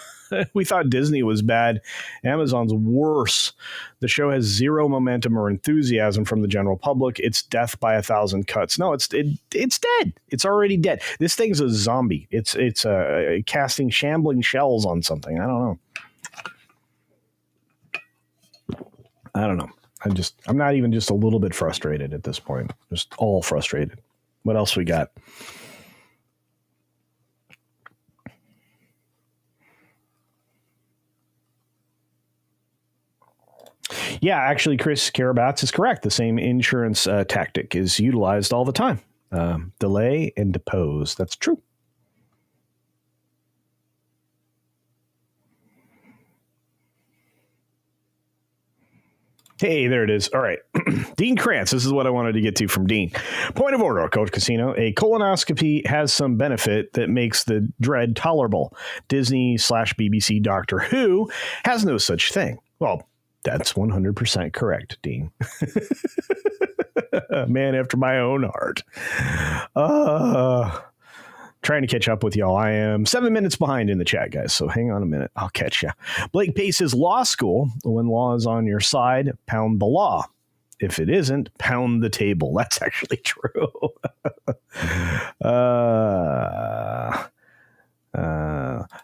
We thought Disney was bad. Amazon's worse. The show has zero momentum or enthusiasm from the general public. It's death by 1,000 cuts. No, it's dead. It's already dead. This thing's a zombie. It's casting shambling shells on something. I don't know. I'm not even just a little bit frustrated at this point. Just all frustrated. What else we got? Yeah, actually, Chris Carabats is correct. The same insurance tactic is utilized all the time. Delay and depose. That's true. Hey, there it is. All right. Dean Krantz. This is what I wanted to get to from Dean. Point of order, Coach Casino. A colonoscopy has some benefit that makes the dread tolerable. Disney/BBC Doctor Who has no such thing. Well, that's 100% correct, Dean. Man after my own heart. Trying to catch up with y'all. I am 7 minutes behind in the chat, guys, so hang on a minute. I'll catch you. Blake Pace's law school. When law is on your side, pound the law. If it isn't, pound the table. That's actually true.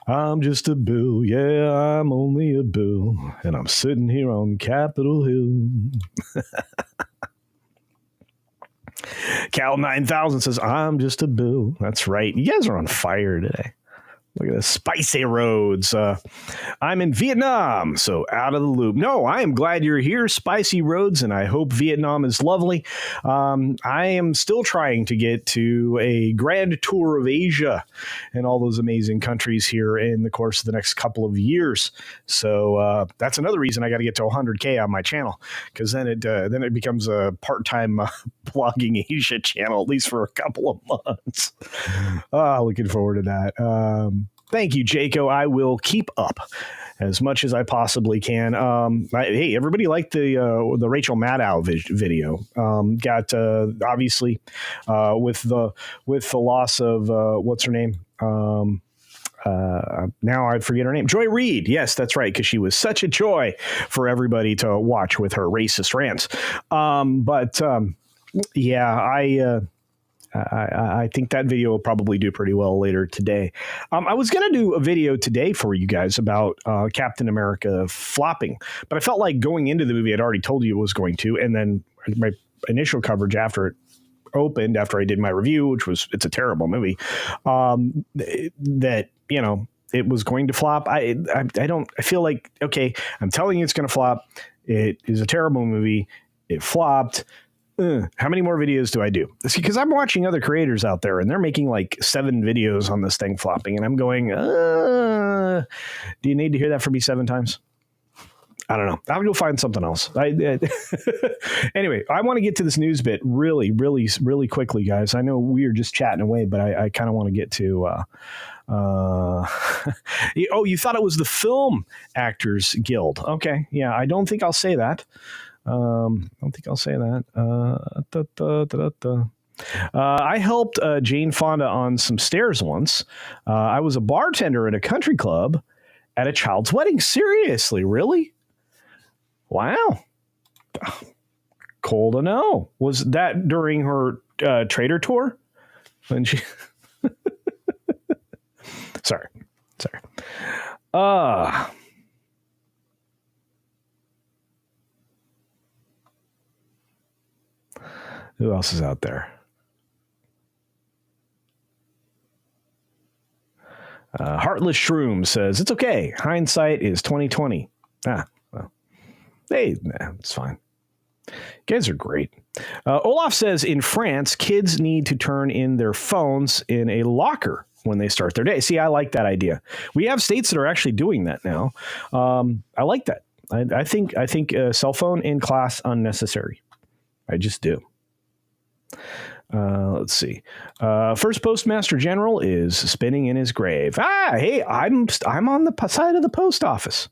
I'm just a bill. Yeah, I'm only a bill. And I'm sitting here on Capitol Hill. Cal 9000 says, I'm just a bill. That's right. You guys are on fire today. Look at this. Spicy Roads. I'm in Vietnam, so out of the loop. No, I am glad you're here, Spicy Roads, and I hope Vietnam is lovely. I am still trying to get to a grand tour of Asia and all those amazing countries here in the course of the next couple of years. So that's another reason I got to get to 100K on my channel, because then it becomes a part-time blogging Asia channel, at least for a couple of months. Looking forward to that. Thank you, Jaco. I will keep up as much as I possibly can. Hey, everybody liked the Rachel Maddow video. Got obviously with the loss of what's her name. Now I forget her name. Joy Reid. Yes, that's right, because she was such a joy for everybody to watch with her racist rants. Yeah, I think that video will probably do pretty well later today. I was going to do a video today for you guys about Captain America flopping, but I felt like going into the movie, I'd already told you it was going to, and then my initial coverage after it opened, after I did my review, which was, it's a terrible movie, that, you know, it was going to flop. I feel like, okay, I'm telling you it's going to flop. It is a terrible movie. It flopped. How many more videos do I do? Because I'm watching other creators out there and they're making like 7 videos on this thing flopping. And I'm going, do you need to hear that from me 7 times? I don't know. I'll go find something else. Anyway, I want to get to this news bit really, really, really quickly, guys. I know we are just chatting away, but I kind of want to get to... oh, you thought it was the Film Actors Guild. Okay. Yeah, I don't think I'll say that. I helped Jane Fonda on some stairs once. I was a bartender at a country club at a child's wedding. Seriously, really? Wow. Cool to know. Was that during her trader tour? When she... Sorry. Who else is out there? Heartless Shroom says, it's okay. Hindsight is 2020. Well, hey, it's fine. You guys are great. Olaf says, in France, kids need to turn in their phones in a locker when they start their day. See, I like that idea. We have states that are actually doing that now. I like that. I think a cell phone in class unnecessary. I just do. Let's see. First Postmaster General is spinning in his grave. Hey, I'm on the side of the post office.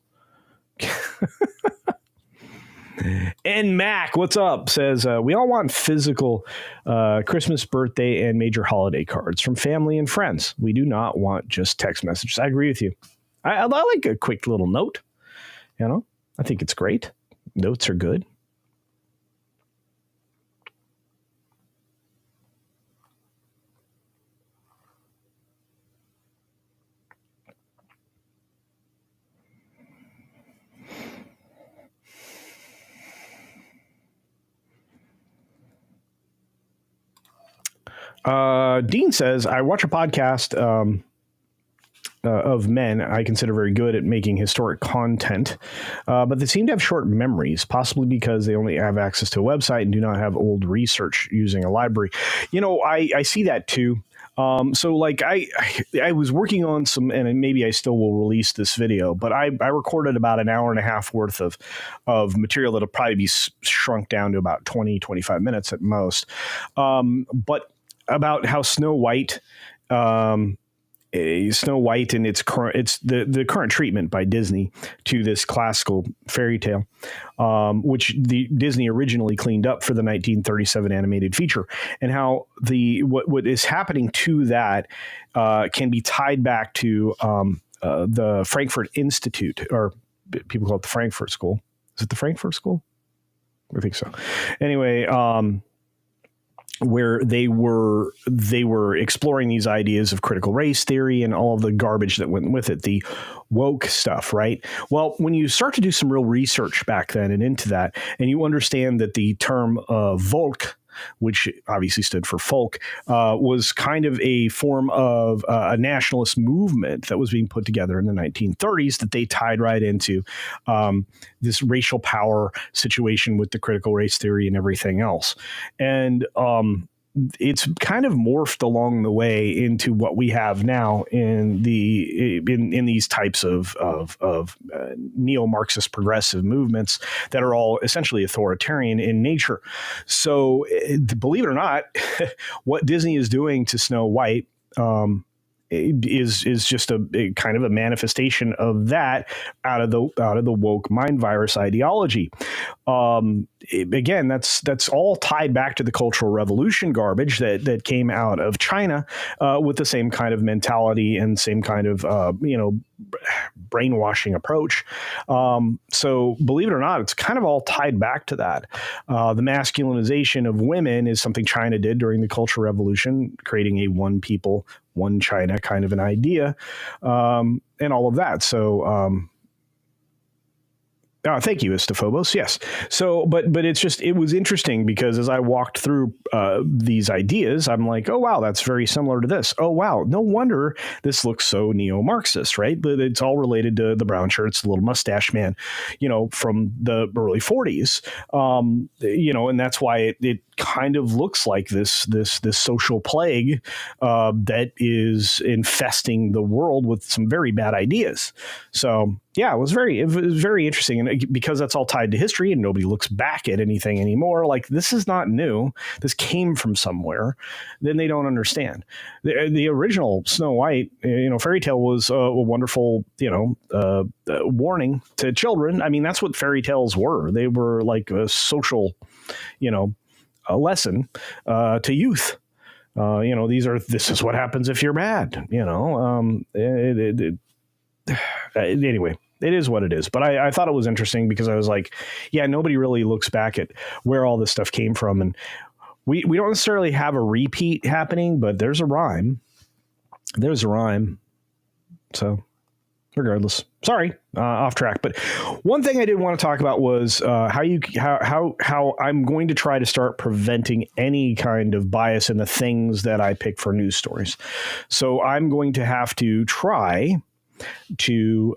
And Mac, what's up? Says, we all want physical Christmas, birthday, and major holiday cards from family and friends. We do not want just text messages. I agree with you. I like a quick little note. You know, I think it's great. Notes are good. Dean says, I watch a podcast of men I consider very good at making historic content, but they seem to have short memories, possibly because they only have access to a website and do not have old research using a library. You know, I see that too. So like I was working on some, and maybe I still will release this video, but I recorded about an hour and a half worth of material that'll probably be shrunk down to about 20-25 minutes at most. But about how Snow White and its the current treatment by Disney to this classical fairy tale, which the Disney originally cleaned up for the 1937 animated feature, and how what is happening to that can be tied back to the Frankfurt Institute, or people call it the Frankfurt School. Is it the Frankfurt School? I think so. Anyway, where they were exploring these ideas of critical race theory and all of the garbage that went with it, the woke stuff, right? Well, when you start to do some real research back then and into that, and you understand that the term Volk, which obviously stood for folk, was kind of a form of a nationalist movement that was being put together in the 1930s that they tied right into this racial power situation with the critical race theory and everything else. And it's kind of morphed along the way into what we have now in these types of neo-Marxist progressive movements that are all essentially authoritarian in nature. So believe it or not, what Disney is doing to Snow White is just a kind of a manifestation of that out of the woke mind virus ideology. Again, that's all tied back to the Cultural Revolution garbage that came out of China with the same kind of mentality and same kind of brainwashing approach. So believe it or not, it's kind of all tied back to that. The masculinization of women is something China did during the Cultural Revolution, creating a one people, one China kind of an idea, and all of that. So, thank you, Istophobos. Yes. So, but it was interesting because as I walked through these ideas, I'm like, oh, wow, that's very similar to this. Oh, wow. No wonder this looks so neo-Marxist, right? It's all related to the brown shirts, the little mustache man, from the early 40s, and that's why it kind of looks like this social plague that is infesting the world with some very bad ideas. So, yeah, it was very interesting. And because that's all tied to history and nobody looks back at anything anymore, like this is not new. This came from somewhere. Then they don't understand. The original Snow White, fairy tale was a wonderful, warning to children. I mean, that's what fairy tales were. They were like a social, a lesson to youth. This is what happens if you're bad. Anyway, it is what it is. But I thought it was interesting because I was like, yeah, nobody really looks back at where all this stuff came from. And we don't necessarily have a repeat happening, but there's a rhyme. So regardless, sorry, off track. But one thing I did want to talk about was how I'm going to try to start preventing any kind of bias in the things that I pick for news stories. So I'm going to have to try to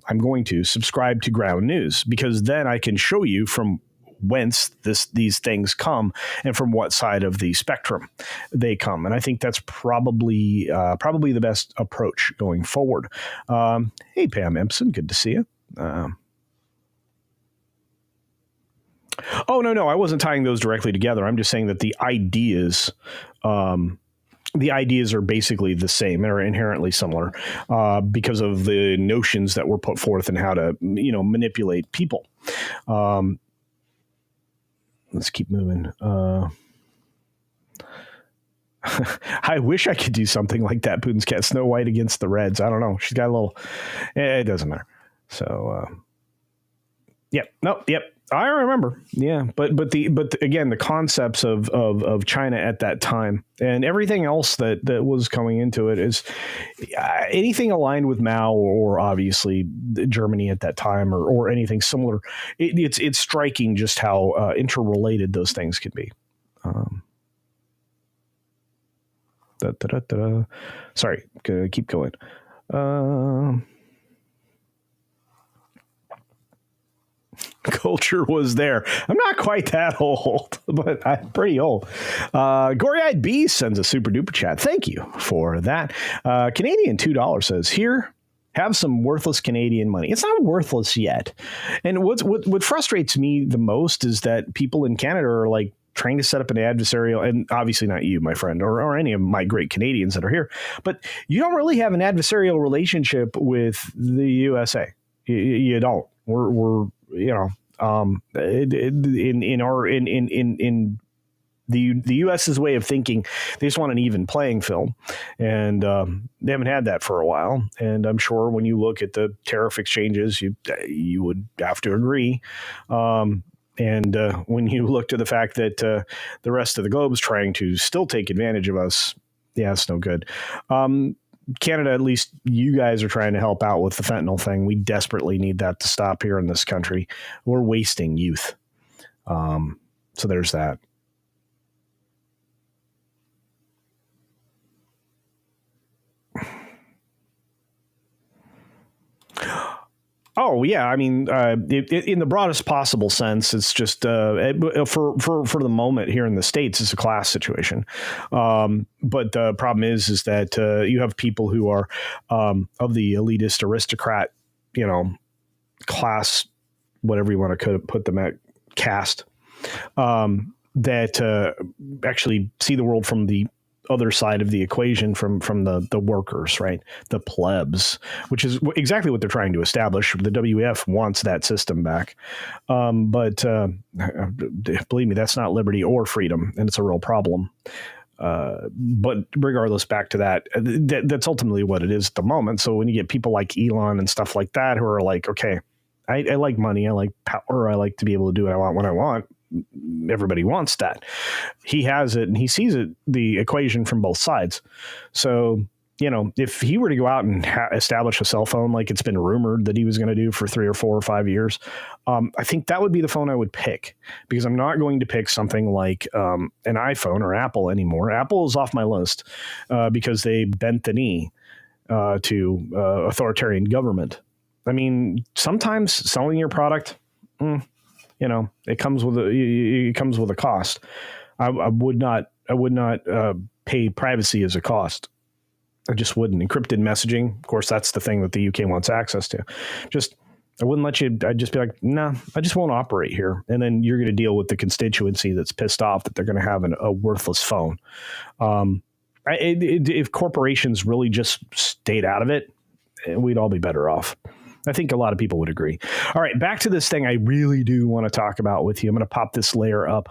I'm going to subscribe to Ground News, because then I can show you from whence these things come and from what side of the spectrum they come. And I think that's probably the best approach going forward. Hey, Pam Empson, good to see you. Oh, no, I wasn't tying those directly together. I'm just saying that the ideas are basically the same and are inherently similar because of the notions that were put forth and how to, manipulate people. Let's keep moving. I wish I could do something like that. Putin's cat, Snow White against the Reds. I don't know. She's got a little. It doesn't matter. So, yep. I remember. Yeah, but again, the concepts of China at that time and everything else that was coming into it is anything aligned with Mao or obviously Germany at that time or anything similar. It's striking just how interrelated those things can be. Sorry, keep going. Culture was there. I'm not quite that old, but I'm pretty old. Gory-Eyed Bee sends a super duper chat. Thank you for that. Canadian $2 says, here, have some worthless Canadian money. It's not worthless yet. And what frustrates me the most is that people in Canada are like trying to set up an adversarial, and obviously not you, my friend, or any of my great Canadians that are here, but you don't really have an adversarial relationship with the USA. You don't. We're in the U.S.'s way of thinking, they just want an even playing field, and they haven't had that for a while. And I'm sure when you look at the tariff exchanges, you would have to agree. And when you look to the fact that the rest of the globe is trying to still take advantage of us, yeah, it's no good. Canada, at least you guys are trying to help out with the fentanyl thing. We desperately need that to stop here in this country. We're wasting youth. So there's that. Oh yeah, I mean, in the broadest possible sense, it's just for the moment here in the States, it's a class situation. But the problem is that you have people who are of the elitist aristocrat, class, whatever you want to put them at, caste, that actually see the world from the other side of the equation, from the workers, right? The plebs, which is exactly what they're trying to establish. The WEF wants that system back. But believe me, that's not liberty or freedom, and it's a real problem. But regardless, back to that's ultimately what it is at the moment. So when you get people like Elon and stuff like that, who are like, okay, I like money, I like power, I like to be able to do what I want when I want. Everybody wants that. He has it and he sees it, the equation from both sides. So, if he were to go out and establish a cell phone, like it's been rumored that he was going to do for 3 or 4 or 5 years, I think that would be the phone I would pick, because I'm not going to pick something like an iPhone or Apple anymore. Apple is off my list because they bent the knee to authoritarian government. I mean, sometimes selling your product, it comes with a cost. I would not pay privacy as a cost. I just wouldn't. Encrypted messaging, of course, that's the thing that the UK wants access to. I wouldn't let you. I'd just be like, nah, I just won't operate here. And then you're going to deal with the constituency that's pissed off that they're going to have a worthless phone. If corporations really just stayed out of it, we'd all be better off. I think a lot of people would agree. All right, back to this thing I really do want to talk about with you. I'm going to pop this layer up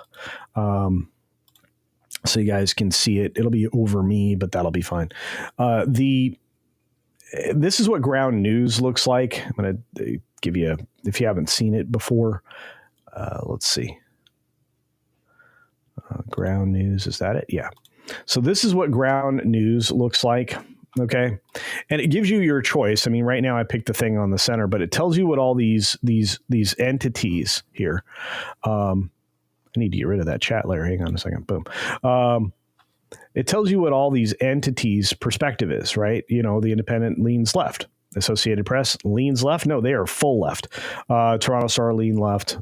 so you guys can see it. It'll be over me, but that'll be fine. This is what Ground News looks like. I'm going to give you, if you haven't seen it before, let's see. Ground News, is that it? Yeah. So this is what Ground News looks like. Okay. And it gives you your choice. I mean, right now I picked the thing on the center, but it tells you what all these entities here. I need to get rid of that chat layer. Hang on a second. Boom. It tells you what all these entities' perspective is, right? You know, the Independent leans left. Associated Press leans left. No, they are full left. Toronto Star lean left.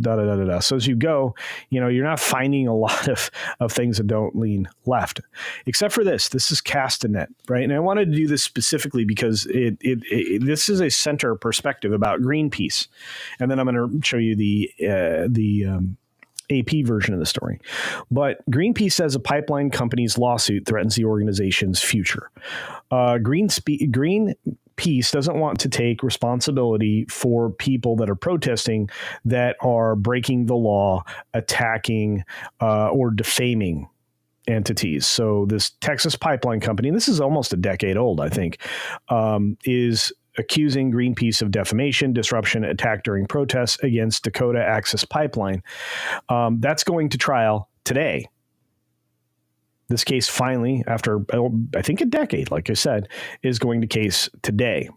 Da, da, da, da, da. So as you go, you know, you're not finding a lot of things that don't lean left, except for this. This is Castanet, right? And I wanted to do this specifically because this is a center perspective about Greenpeace, and then I'm going to show you the AP version of the story. But Greenpeace says a pipeline company's lawsuit threatens the organization's future. Greenpeace doesn't want to take responsibility for people that are protesting that are breaking the law, attacking, or defaming entities. So this Texas pipeline company, and this is almost a decade old, I think, is accusing Greenpeace of defamation, disruption, attack during protests against Dakota Access Pipeline. That's going to trial today. This case finally, after I think a decade, like I said, is going to case today.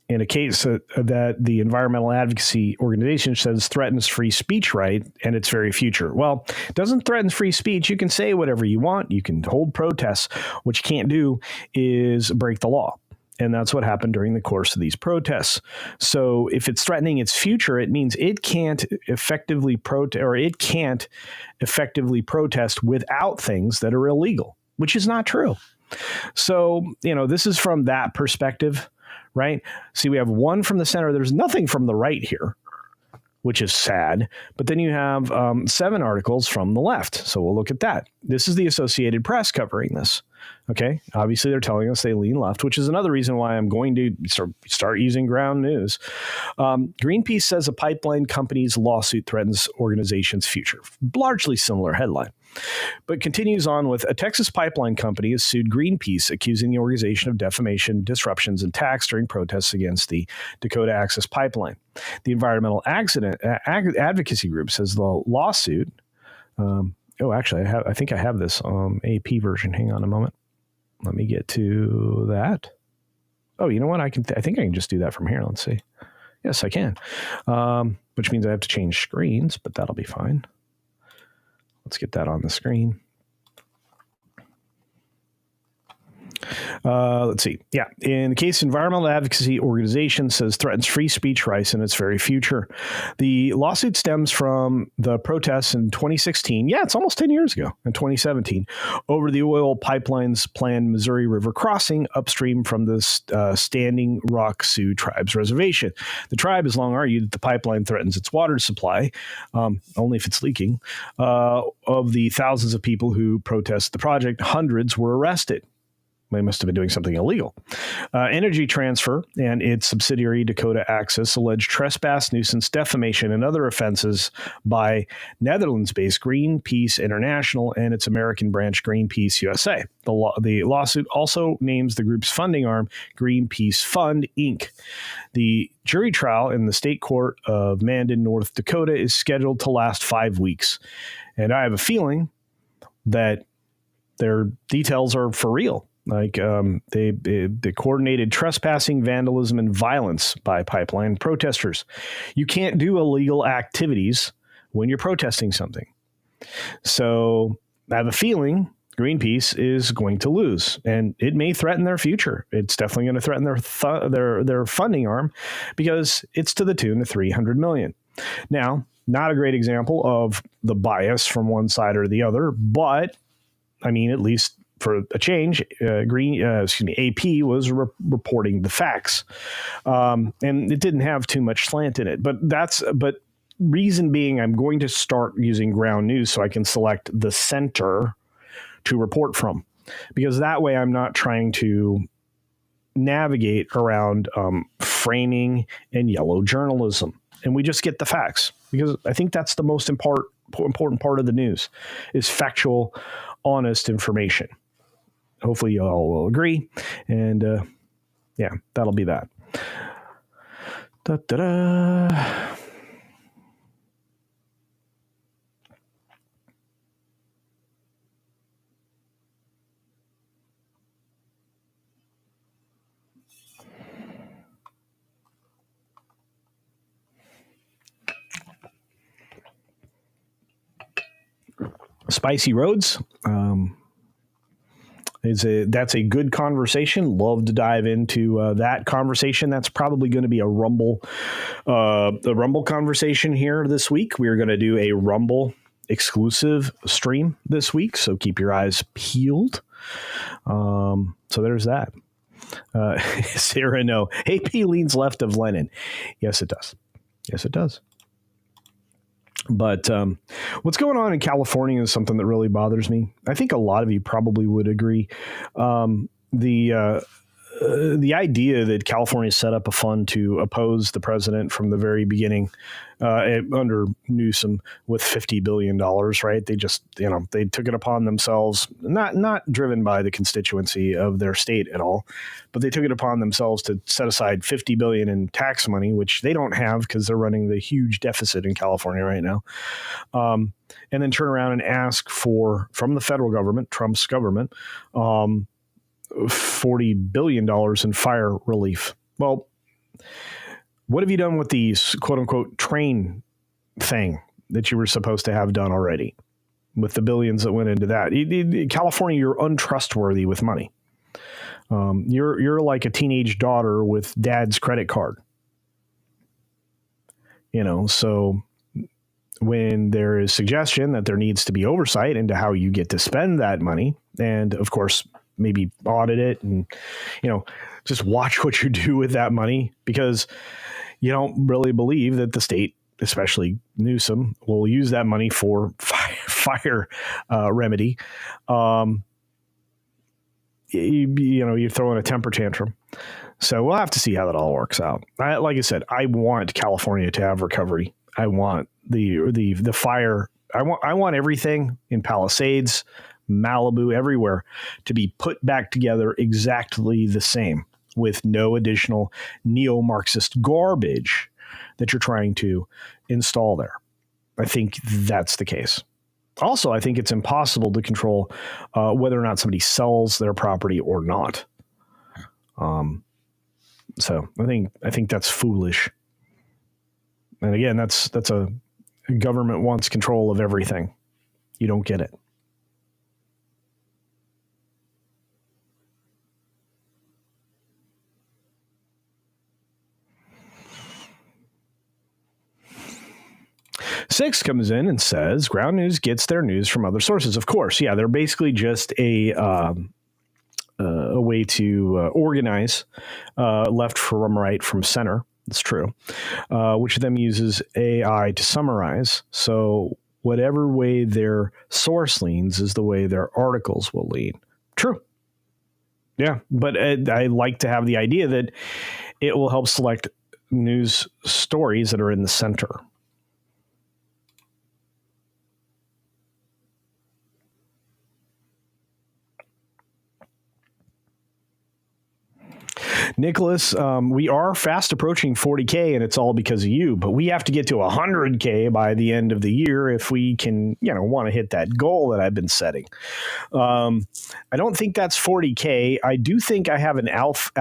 In a case that the environmental advocacy organization says threatens free speech right and its very future. Well, it doesn't threaten free speech. You can say whatever you want. You can hold protests. What you can't do is break the law. And that's what happened during the course of these protests. So if it's threatening its future, it means it can't effectively protest without things that are illegal, which is not true. So, you know, this is from that perspective, right? See, we have one from the center. There's nothing from the right here, which is sad. But then you have 7 articles from the left. So we'll look at that. This is the Associated Press covering this. Okay. Obviously, they're telling us they lean left, which is another reason why I'm going to start using ground news. Greenpeace says a pipeline company's lawsuit threatens organization's future. Largely similar headline. But continues on with a Texas pipeline company has sued Greenpeace, accusing the organization of defamation, disruptions, and attacks during protests against the Dakota Access Pipeline. The environmental advocacy group says the lawsuit. Actually, I think I have this AP version. Hang on a moment. Let me get to that. Oh, you know what? I think I can just do that from here. Let's see. Yes, I can. Which means I have to change screens, but that'll be fine. Let's get that on the screen. Let's see. Yeah. In the case, environmental advocacy organization says threatens free speech rights in its very future. The lawsuit stems from the protests in 2016. Yeah, it's almost 10 years ago, in 2017, over the oil pipeline's planned Missouri River crossing upstream from the Standing Rock Sioux Tribe's reservation. The tribe has long argued that the pipeline threatens its water supply, only if it's leaking. Of the thousands of people who protest the project, hundreds were arrested. They must have been doing something illegal. Energy Transfer and its subsidiary Dakota Access alleged trespass, nuisance, defamation, and other offenses by Netherlands-based Greenpeace International and its American branch Greenpeace USA. The lawsuit also names the group's funding arm Greenpeace Fund, Inc. The jury trial in the state court of Mandan, North Dakota is scheduled to last 5 weeks. And I have a feeling that their details are for real. Like they coordinated trespassing, vandalism, and violence by pipeline protesters. You can't do illegal activities when you're protesting something. So I have a feeling Greenpeace is going to lose, and it may threaten their future. It's definitely going to threaten their funding arm because it's to the tune of $300 million. Now, not a great example of the bias from one side or the other, but I mean, at least for a change, AP was reporting the facts, and it didn't have too much slant in it. But reason being, I'm going to start using ground news so I can select the center to report from, because that way I'm not trying to navigate around framing and yellow journalism, and we just get the facts, because I think that's the most important part of the news is factual, honest information. Hopefully you all will agree. And yeah, that'll be that. Da-da-da. Spicy roads. That's a good conversation. Love to dive into that conversation. That's probably going to be a Rumble conversation here this week. We're going to do a Rumble exclusive stream this week, so keep your eyes peeled. So there's that. Sarah, no. AP leans left of Lenin. Yes, it does. Yes, it does. But what's going on in California is something that really bothers me. I think a lot of you probably would agree. The idea that California set up a fund to oppose the president from the very beginning under Newsom with $50 billion, right? They just, they took it upon themselves, not driven by the constituency of their state at all, but they took it upon themselves to set aside $50 billion in tax money, which they don't have because they're running the huge deficit in California right now. And then turn around and ask from the federal government, Trump's government, $40 billion in fire relief. Well, what have you done with these quote unquote train thing that you were supposed to have done already with the billions that went into that? California, you're untrustworthy with money. You're like a teenage daughter with dad's credit card. So when there is suggestion that there needs to be oversight into how you get to spend that money, and of course, maybe audit it and, just watch what you do with that money, because you don't really believe that the state, especially Newsom, will use that money for fire remedy. You're throwing a temper tantrum. So we'll have to see how that all works out. Like I said, I want California to have recovery. I want the fire. I want everything in Palisades, Malibu, everywhere to be put back together exactly the same, with no additional neo-Marxist garbage that you're trying to install there. I think that's the case. Also, I think it's impossible to control whether or not somebody sells their property or not. So I think that's foolish. And again, that's a government wants control of everything. You don't get it. Six comes in and says, Ground News gets their news from other sources. Of course, yeah, they're basically just a way to organize left from right from center. That's true. Which then uses AI to summarize. So whatever way their source leans is the way their articles will lean. True. Yeah, but I like to have the idea that it will help select news stories that are in the center. Nicholas, we are fast approaching 40K, and it's all because of you, but we have to get to 100K by the end of the year if we can, want to hit that goal that I've been setting. I don't think that's 40K. I do think I have an Alf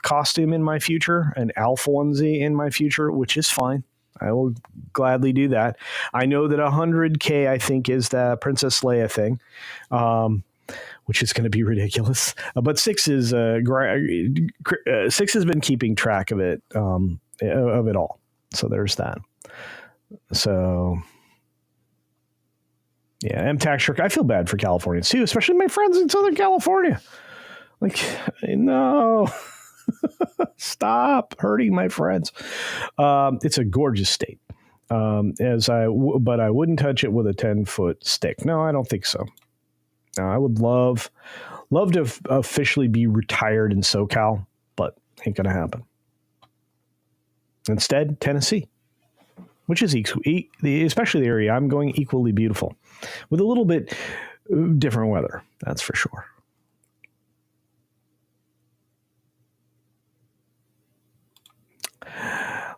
costume in my future, an Alf onesie in my future, which is fine. I will gladly do that. I know that 100K, I think, is the Princess Leia thing. Which is going to be ridiculous. But Six has been keeping track of it all. So there's that. So yeah, MTAC Shirk. I feel bad for Californians too, especially my friends in Southern California. Like, no, stop hurting my friends. It's a gorgeous state. But I wouldn't touch it with a 10-foot stick. No, I don't think so. I would love to officially be retired in SoCal, but ain't going to happen. Instead, Tennessee, which is especially the area I'm going, equally beautiful, with a little bit different weather. That's for sure.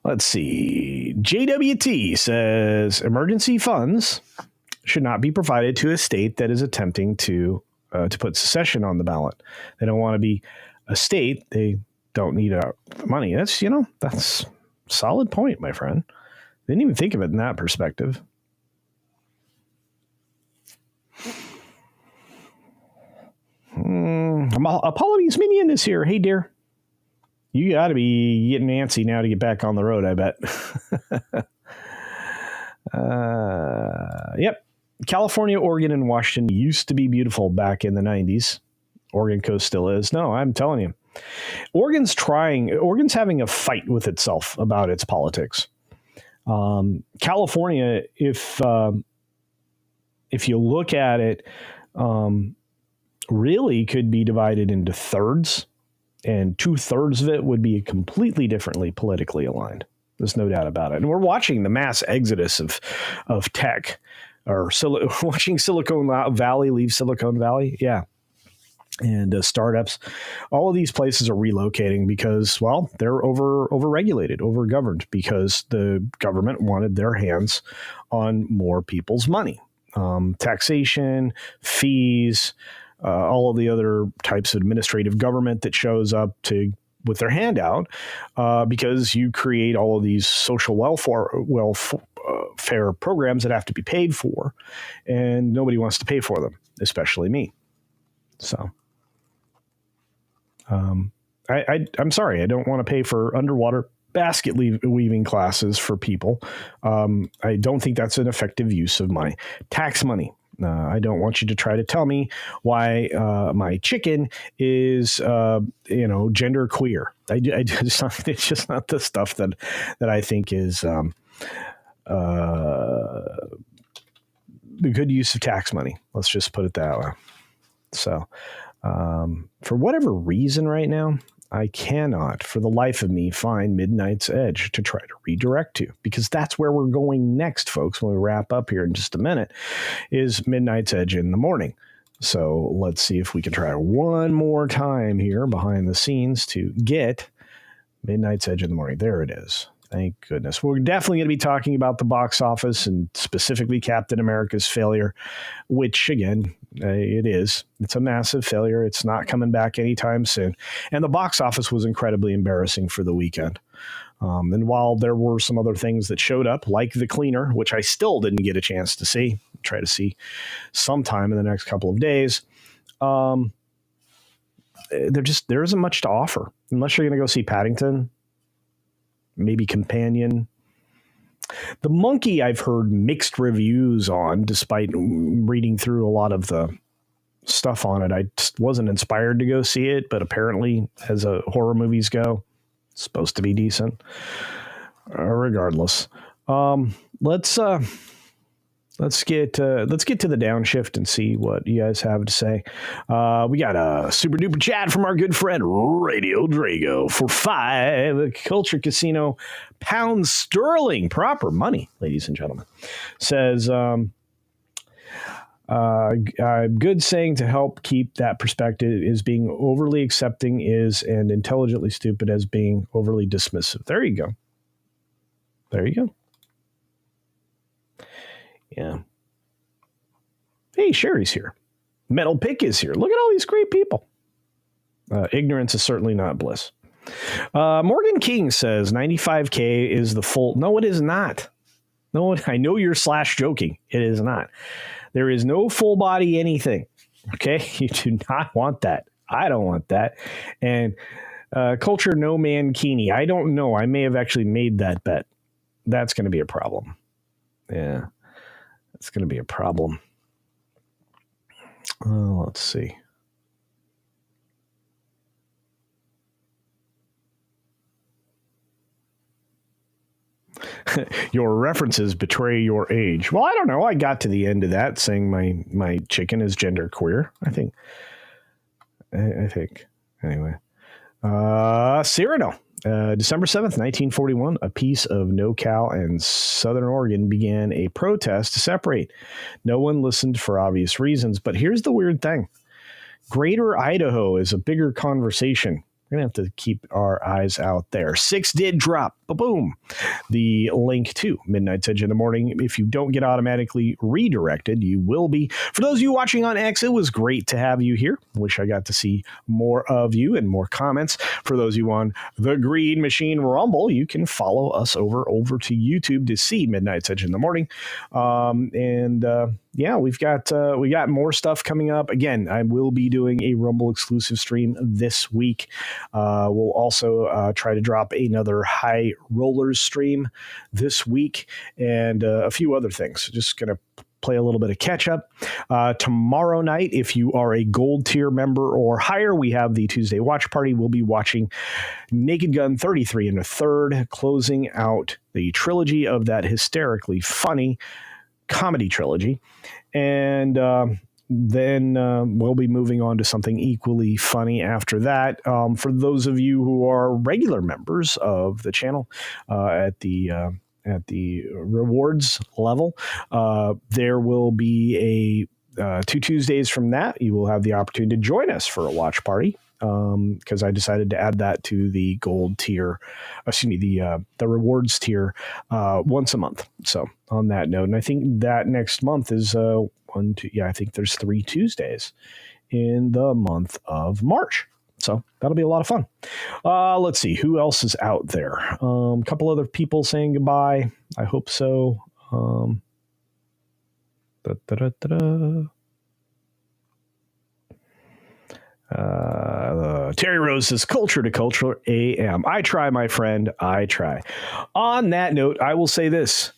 Let's see. JWT says emergency funds should not be provided to a state that is attempting to put secession on the ballot. They don't want to be a state. They don't need our money. That's a solid point, my friend. Didn't even think of it in that perspective. Apollonie's minion is here. Hey, dear. You got to be getting antsy now to get back on the road, I bet. Yep. California, Oregon, and Washington used to be beautiful back in the 90s. Oregon coast still is. No, I'm telling you. Oregon's having a fight with itself about its politics. California, if you look at it, really could be divided into thirds, and 2/3 of it would be completely differently politically aligned. There's no doubt about it. And we're watching the mass exodus of tech, or watching Silicon Valley leave Silicon Valley. Yeah. And startups, all of these places are relocating because, well, they're overregulated, overgoverned, because the government wanted their hands on more people's money. Taxation, fees, all of the other types of administrative government that shows up with their hand out, because you create all of these social welfare programs that have to be paid for, and nobody wants to pay for them, especially me. So, I'm sorry, I don't want to pay for underwater basket weaving classes for people. I don't think that's an effective use of my tax money. I don't want you to try to tell me why my chicken is, gender queer. It's just not the stuff that I think is the good use of tax money. Let's just put it that way. So, for whatever reason right now, I cannot, for the life of me, find Midnight's Edge to try to redirect to, because that's where we're going next, folks, when we wrap up here in just a minute, is Midnight's Edge in the morning. So let's see if we can try one more time here behind the scenes to get Midnight's Edge in the morning. There it is. Thank goodness. We're definitely going to be talking about the box office, and specifically Captain America's failure, which, again, it is. It's a massive failure. It's not coming back anytime soon. And the box office was incredibly embarrassing for the weekend. And while there were some other things that showed up, like The Cleaner, which I still didn't get a chance to see, try to see sometime in the next couple of days, there isn't much to offer. Unless you're going to go see Paddington, maybe Companion. The Monkey, I've heard mixed reviews on, despite reading through a lot of the stuff on it. I just wasn't inspired to go see it, but apparently, as horror movies go, it's supposed to be decent. Regardless, let's get to the downshift and see what you guys have to say. We got a super duper chat from our good friend Radio Drago for 5 Culture Casino pounds sterling, proper money, ladies and gentlemen. Says, good saying to help keep that perspective is being overly accepting and intelligently stupid as being overly dismissive. There you go. There you go. Yeah. Hey, Sherry's here. Metal Pick is here. Look at all these great people. Ignorance is certainly not bliss. Morgan King says 95K is the full. No, it is not. No, I know you're joking. It is not. There is no full body anything. Okay. You do not want that. I don't want that. And Culture No Man Keeney. I don't know. I may have actually made that bet. That's going to be a problem. Yeah. It's going to be a problem. Let's see. Your references betray your age. Well, I don't know. I got to the end of that saying my chicken is gender queer. I think. Anyway. Cyrano. December 7th, 1941, a piece of NoCal and Southern Oregon began a protest to separate. No one listened for obvious reasons, but here's the weird thing. Greater Idaho is a bigger conversation. We're going to have to keep our eyes out there. 6 did drop. Ba-boom. The link to Midnight's Edge in the morning. If you don't get automatically redirected, you will be. For those of you watching on X, it was great to have you here. Wish I got to see more of you and more comments. For those of you on the Green Machine Rumble, you can follow us over to YouTube to see Midnight's Edge in the morning. yeah, we got more stuff coming up. Again, I will be doing a Rumble exclusive stream this week. We'll also try to drop another High Rollers stream this week, and a few other things. Just gonna play a little bit of catch up. Tomorrow night, if you are a gold tier member or higher, we have the Tuesday watch party. We'll be watching Naked Gun 33 and a third, closing out the trilogy of that hysterically funny comedy trilogy. And then we'll be moving on to something equally funny after that. For those of you who are regular members of the channel at the rewards level, there will be a 2 Tuesdays from that. You will have the opportunity to join us for a watch party, because I decided to add that to the gold tier, the rewards tier once a month. So on that note, and I think that next month is I think there's 3 Tuesdays in the month of March. So that'll be a lot of fun. Let's see who else is out there. A couple other people saying goodbye. I hope so. Terry Rose says culture to culture AM. I try, my friend. I try. On that note, I will say this.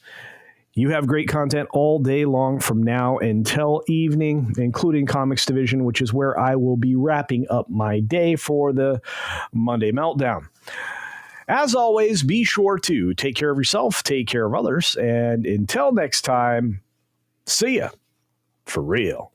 You have great content all day long from now until evening, including Comics Division, which is where I will be wrapping up my day for the Monday Meltdown. As always, be sure to take care of yourself, take care of others, and until next time, see ya for real.